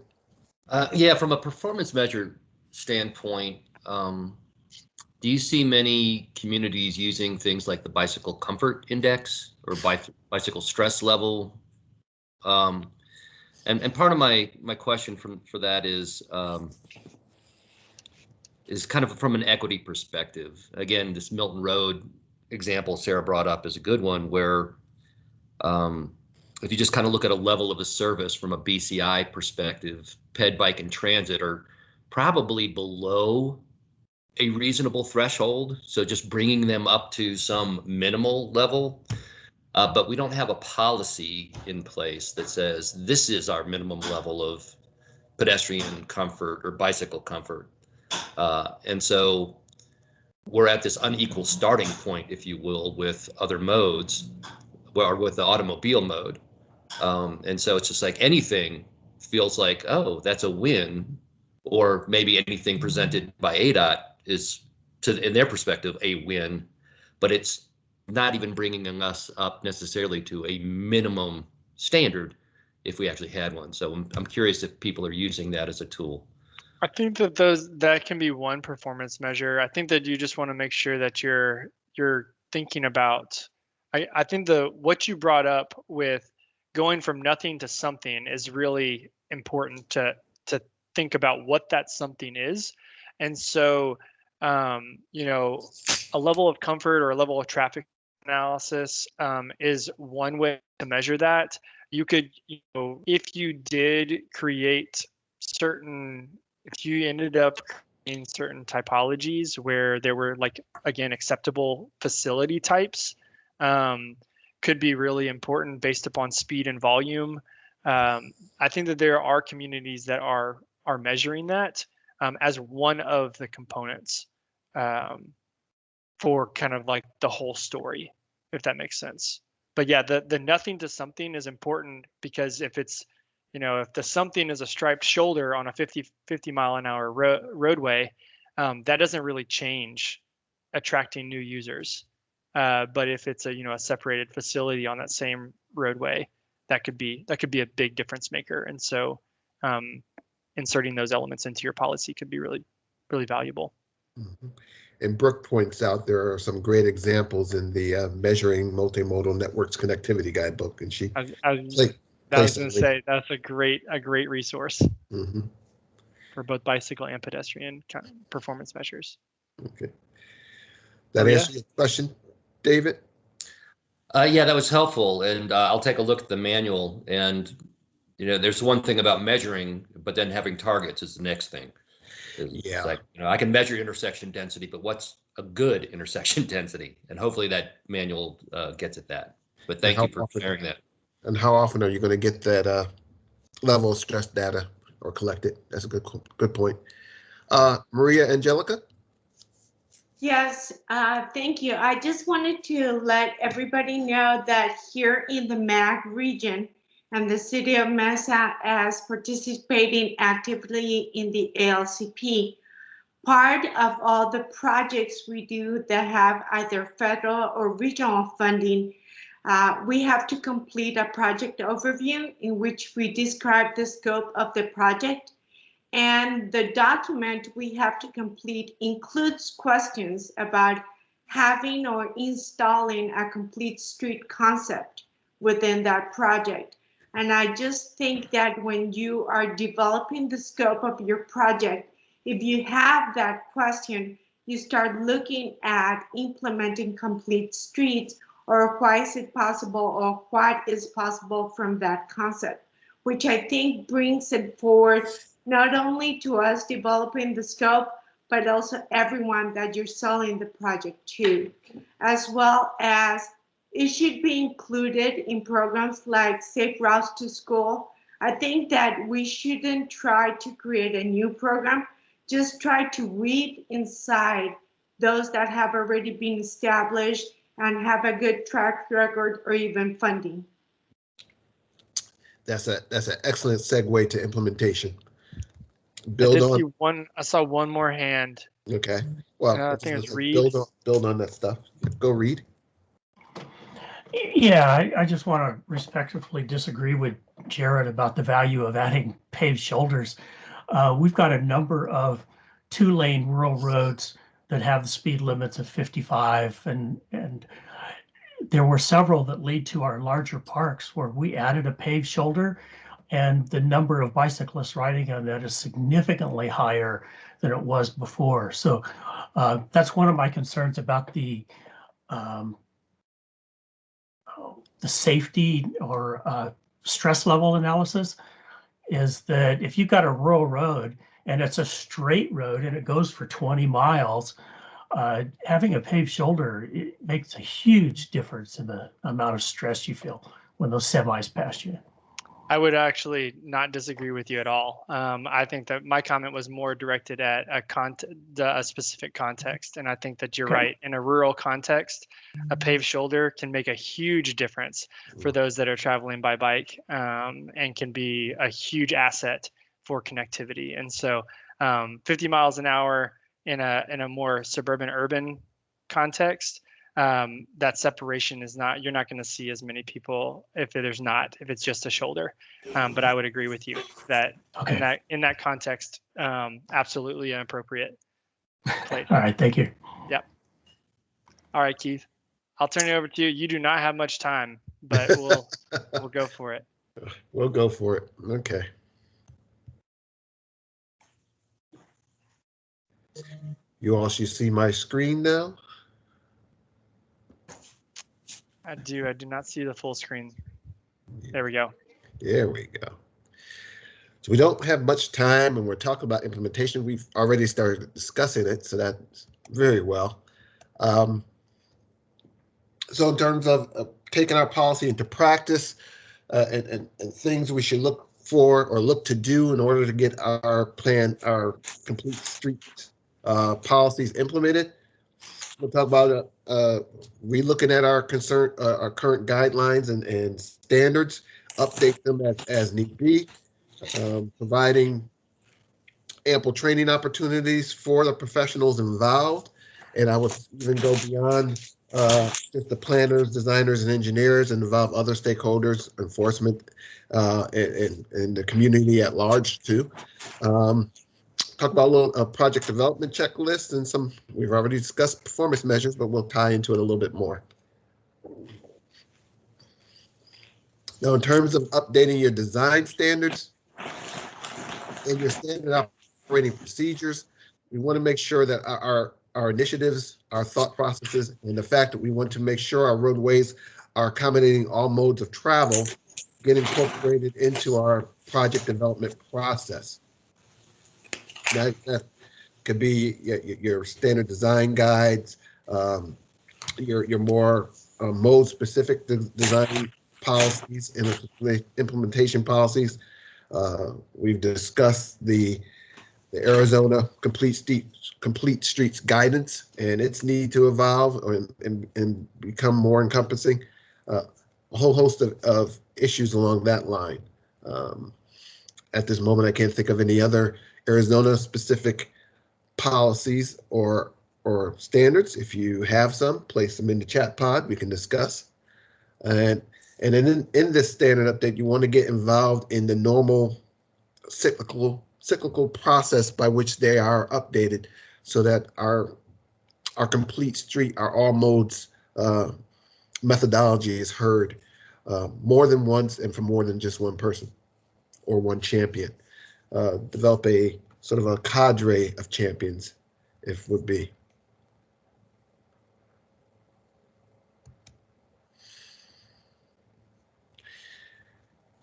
Yeah, from a performance measure standpoint, do you see many communities using things like the bicycle comfort index or bicycle stress level? And part of my question for that is kind of from an equity perspective. Again, this Milton Road example Sarah brought up is a good one, where if you just kind of look at a level of a service from a BCI perspective, Ped Bike and Transit are probably below a reasonable threshold. So just bringing them up to some minimal level. But we don't have a policy in place that says this is our minimum level of pedestrian comfort or bicycle comfort. And so we're at this unequal starting point, if you will, with other modes, or with the automobile mode. And so it's just like anything feels like, oh, that's a win, or maybe anything presented by ADOT is, in their perspective, a win, but it's not even bringing us up necessarily to a minimum standard if we actually had one. So I'm curious if people are using that as a tool. I think that that can be one performance measure. I think that you just want to make sure that you're thinking about. I think what you brought up with going from nothing to something is really important to think about what that something is. And so, a level of comfort or a level of traffic analysis is one way to measure that. You could, if you did create if you ended up in certain typologies where there were, like, again, acceptable facility types, could be really important based upon speed and volume. I think that there are communities that are measuring that as one of the components for kind of like the whole story, if that makes sense. But yeah, the nothing to something is important, because if it's, if the something is a striped shoulder on a 50 mile an hour roadway, that doesn't really change attracting new users. But if it's a separated facility on that same roadway, that could be a big difference maker. And so inserting those elements into your policy could be really, really valuable. Mm-hmm. And Brooke points out there are some great examples in the Measuring Multimodal Networks Connectivity Guidebook, and I was going to say that's a great resource mm-hmm. for both bicycle and pedestrian performance measures. Okay, that answers your question, David? Yeah, that was helpful, and I'll take a look at the manual. And there's one thing about measuring, but then having targets is the next thing. Yeah. Like, I can measure intersection density, but what's a good intersection density? And hopefully that manual gets at that. But thank you for sharing that. And how often are you going to get that level of stress data or collected. That's a good point. Maria Angelica? Yes, thank you. I just wanted to let everybody know that here in the MAG region and the city of Mesa as participating actively in the ALCP, part of all the projects we do that have either federal or regional funding, we have to complete a project overview in which we describe the scope of the project. And the document we have to complete includes questions about having or installing a complete street concept within that project. And I just think that when you are developing the scope of your project, if you have that question, you start looking at implementing complete streets, or why is it possible, or what is possible from that concept, which I think brings it forward not only to us developing the scope, but also everyone that you're selling the project to, as well as it should be included in programs like Safe Routes to School. I think that we shouldn't try to create a new program, just try to weave inside those that have already been established and have a good track record or even funding. That's an excellent segue to implementation. I saw one more hand. Okay. Well, I think it's Reed. Build on that stuff. Go Reed. Yeah, I just want to respectfully disagree with Jared about the value of adding paved shoulders. We've got a number of 2-lane rural roads that have the speed limits of 55, and there were several that lead to our larger parks where we added a paved shoulder, and the number of bicyclists riding on that is significantly higher than it was before. So that's one of my concerns about the safety or stress level analysis, is that if you've got a rural road and it's a straight road and it goes for 20 miles, having a paved shoulder, it makes a huge difference in the amount of stress you feel when those semis pass you. I would actually not disagree with you at all. I think that my comment was more directed at a specific context. And I think that you're right. In a rural context, a paved shoulder can make a huge difference for those that are traveling by bike, and can be a huge asset for connectivity. And so 50 miles an hour in a more suburban urban context, that separation is not, you're not going to see as many people if it's just a shoulder. But I would agree with you that in that context, absolutely inappropriate. All right, thank you. Yep. All right, Keith, I'll turn it over to you. You do not have much time, but we'll go for it. We'll go for it. Okay. You all should see my screen now. I do not see the full screen. There we go. There we go. So we don't have much time, and we're talking about implementation. We've already started discussing it, so that's very well. So in terms of taking our policy into practice, and things we should look for or look to do in order to get our complete street policies implemented. We'll talk about relooking at our current guidelines and standards, update them as need be, providing ample training opportunities for the professionals involved. And I would even go beyond just the planners, designers, and engineers, and involve other stakeholders, enforcement, and the community at large too. Talk about a little project development checklist and some, we've already discussed performance measures, but we'll tie into it a little bit more. Now, in terms of updating your design standards and your standard operating procedures, we want to make sure that our initiatives, our thought processes, and the fact that we want to make sure our roadways are accommodating all modes of travel get incorporated into our project development process. That could be your standard design guides, your more mode-specific design policies and implementation policies, We've discussed the Arizona Complete Streets guidance and its need to evolve and become more encompassing. A whole host of issues along that line. At this moment, I can't think of any other Arizona-specific policies or standards. If you have some, place them in the chat pod. We can discuss. And then in this standard update, you want to get involved in the normal cyclical process by which they are updated, so that our complete street, our all modes methodology is heard more than once and from more than just one person or one champion. Develop a sort of a cadre of champions, if would be.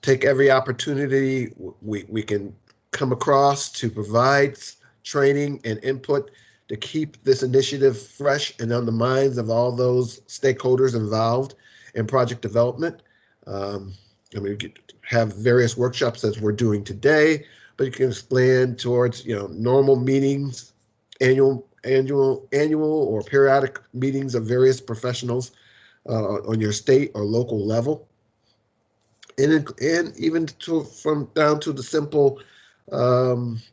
Take every opportunity we can come across to provide training and input to keep this initiative fresh and on the minds of all those stakeholders involved in project development. And we have various workshops as we're doing today, but you can expand towards normal meetings, annual or periodic meetings of various professionals on your state or local level. And even from down to the simple,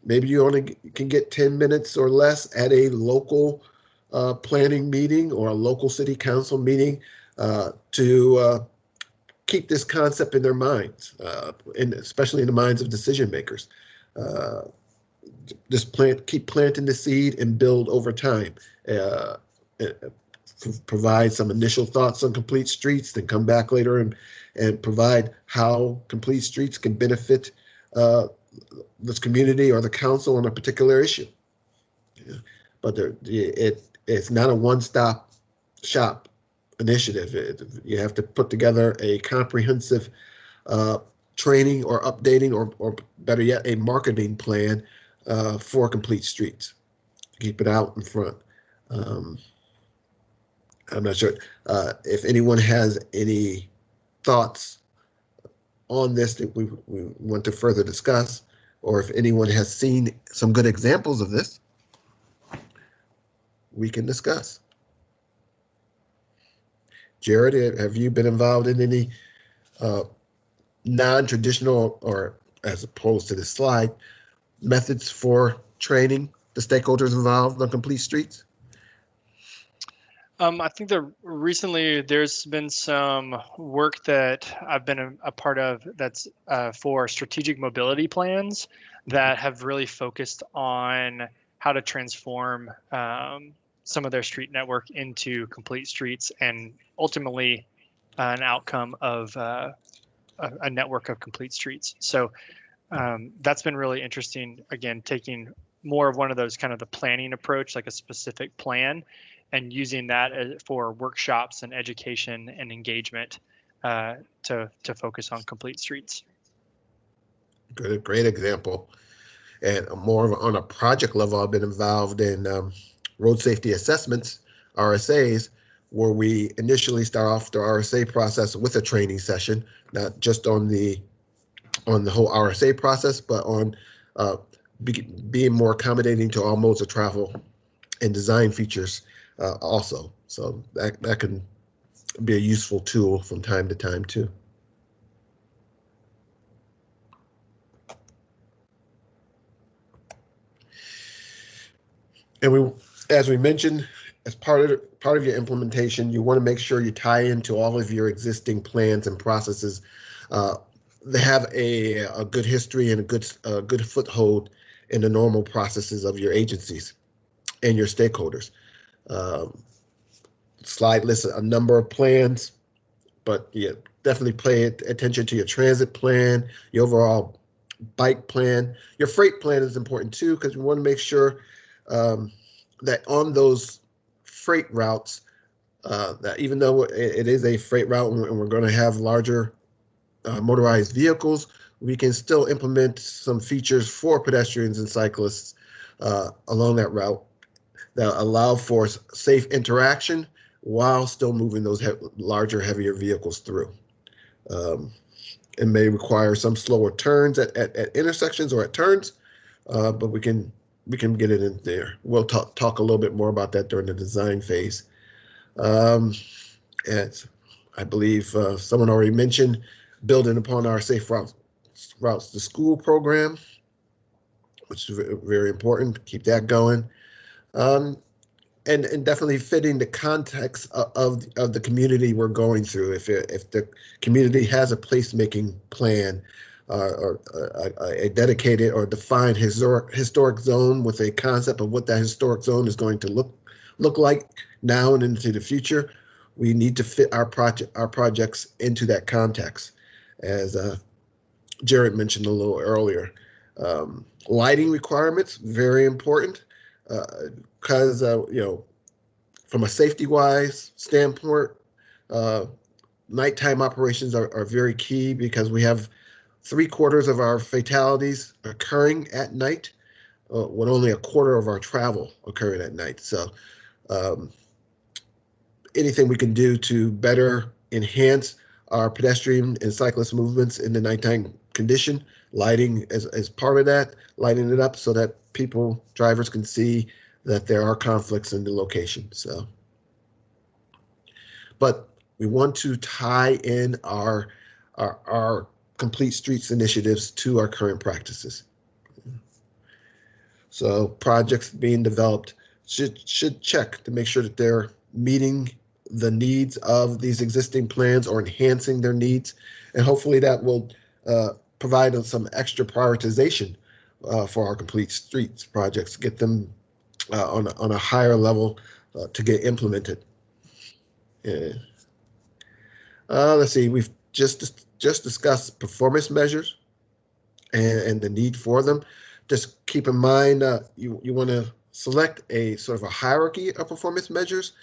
maybe you only can get 10 minutes or less at a local planning meeting or a local city council meeting to keep this concept in their minds, and especially in the minds of decision makers. Keep planting the seed and build over time. Provide some initial thoughts on complete streets, then come back later and provide how complete streets can benefit this community or the council on a particular issue. Yeah. But it's not a one-stop shop initiative. You have to put together a comprehensive training or updating or better yet, a marketing plan for complete streets. Keep it out in front. I'm not sure if anyone has any thoughts on this that we want to further discuss, or if anyone has seen some good examples of this, we can discuss. Jared, have you been involved in any non-traditional, or as opposed to the slide, methods for training the stakeholders involved on complete streets? I think recently there's been some work that I've been a part of that's for strategic mobility plans that have really focused on how to transform some of their street network into complete streets, and ultimately an outcome of a network of complete streets. So that's been really interesting. Again, taking more of one of those kind of the planning approach, like a specific plan, and using that for workshops and education and engagement to focus on complete streets. Great example. And more on a project level, I've been involved in road safety assessments, RSAs, where we initially start off the RSA process with a training session, not just on the whole RSA process, but on being more accommodating to all modes of travel and design features also. So that can be a useful tool from time to time too. And as we mentioned, as part of your implementation, you want to make sure you tie into all of your existing plans and processes. They have a good history and a good foothold in the normal processes of your agencies and your stakeholders. Slide lists a number of plans, but yeah, definitely pay attention to your transit plan, your overall bike plan. Your freight plan is important too, because we want to make sure that on those freight routes, that even though it is a freight route and we're going to have larger motorized vehicles, we can still implement some features for pedestrians and cyclists along that route that allow for safe interaction while still moving those larger, heavier vehicles through. It may require some slower turns at intersections or at turns, but we can get it in there. We'll talk a little bit more about that during the design phase. As I believe someone already mentioned, building upon our Safe Routes to School program, which is very important. Keep that going. And definitely fitting the context of the community we're going through. If the community has a placemaking plan or a dedicated or defined historic zone with a concept of what that historic zone is going to look like now and into the future, we need to fit our projects into that context. As Jared mentioned a little earlier, lighting requirements, very important. Because from a safety-wise standpoint, nighttime operations are very key because we have 3/4 of our fatalities occurring at night, with only 1/4 of our travel occurring at night. So anything we can do to better enhance our pedestrian and cyclist movements in the nighttime condition, lighting as part of that, lighting it up so that drivers can see that there are conflicts in the location. So, but we want to tie in our complete streets initiatives to our current practices. So projects being developed should check to make sure that they're meeting the needs of these existing plans or enhancing their needs, and hopefully that will provide some extra prioritization for our complete streets projects, get them on a higher level to get implemented. Let's see, we've just discussed performance measures and the need for them. Just keep in mind you want to select a sort of a hierarchy of performance measures.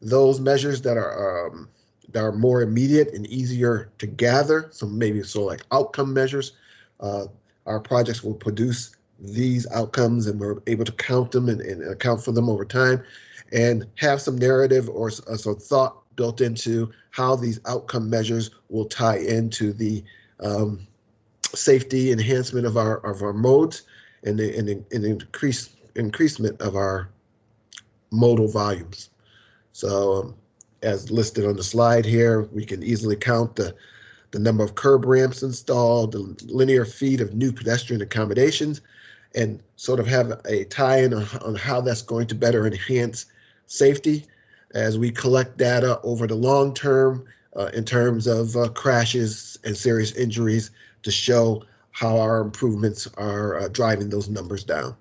Those measures that are more immediate and easier to gather. So maybe like outcome measures. Our projects will produce these outcomes and we're able to count them and account for them over time, and have some narrative or some thought built into how these outcome measures will tie into the safety enhancement of our modes and the increasement of our modal volumes. So as listed on the slide here, we can easily count the number of curb ramps installed, the linear feet of new pedestrian accommodations, and sort of have a tie-in on how that's going to better enhance safety as we collect data over the long term in terms of crashes and serious injuries to show how our improvements are driving those numbers down.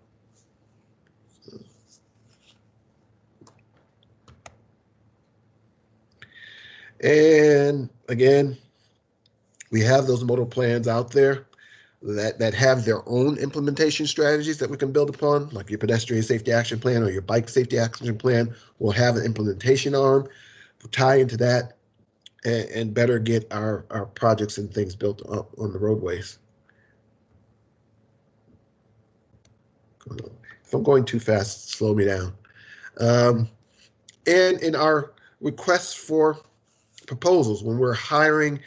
And again, we have those modal plans out there that have their own implementation strategies that we can build upon, like your pedestrian safety action plan or your bike safety action plan will have an implementation arm. We'll tie into that and better get our projects and things built up on the roadways. If I'm going too fast, slow me down. And in our requests for proposals, when we're hiring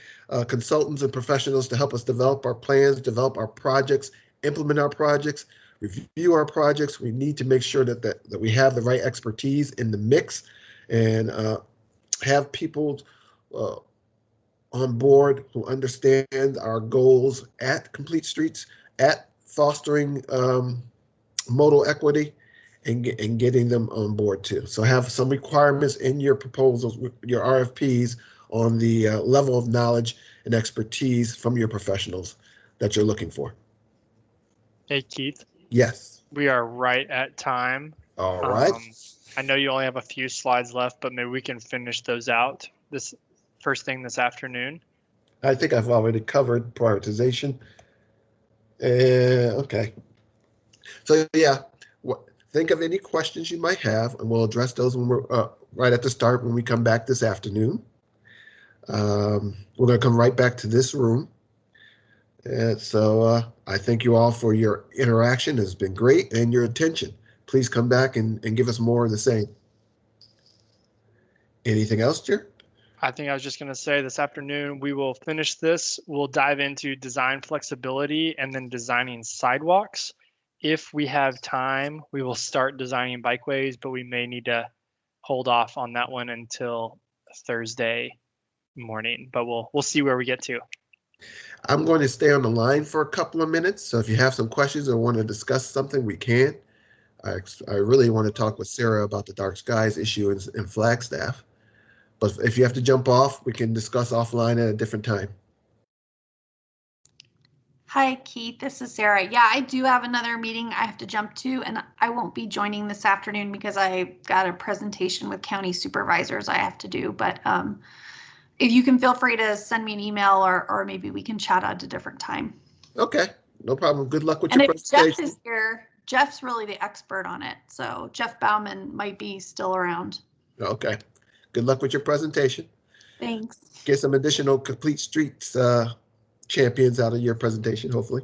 consultants and professionals to help us develop our plans, develop our projects, implement our projects, review our projects, we need to make sure that we have the right expertise in the mix and have people on board who understand our goals at Complete Streets, at fostering modal equity, and getting them on board too. So have some requirements in your proposals, your RFPs, on the level of knowledge and expertise from your professionals that you're looking for. Hey, Keith. Yes. We are right at time. All right. I know you only have a few slides left, but maybe we can finish those out this first thing this afternoon. I think I've already covered prioritization. Okay. So yeah, think of any questions you might have, and we'll address those when we're right at the start when we come back this afternoon. We're going to come right back to this room. And so I thank you all for your interaction. It's been great, and your attention. Please come back and give us more of the same. Anything else, Jer? I think I was just going to say this afternoon, we will finish this. We'll dive into design flexibility and then designing sidewalks. If we have time, we will start designing bikeways, but we may need to hold off on that one until Thursday morning, but we'll see where we get to. I'm going to stay on the line for a couple of minutes. So if you have some questions or want to discuss something, we can. I really want to talk with Sarah about the dark skies issue in Flagstaff. But if you have to jump off, we can discuss offline at a different time. Hi, Keith. This is Sarah. Yeah, I do have another meeting I have to jump to, and I won't be joining this afternoon because I got a presentation with county supervisors I have to do. But if you can, feel free to send me an email, or maybe we can chat at a different time. Okay, no problem. Good luck with And your if presentation. Jeff is here, Jeff's really the expert on it. So Jeff Bauman might be still around. Okay. Good luck with your presentation. Thanks. Get some additional complete streets champions out of your presentation, hopefully.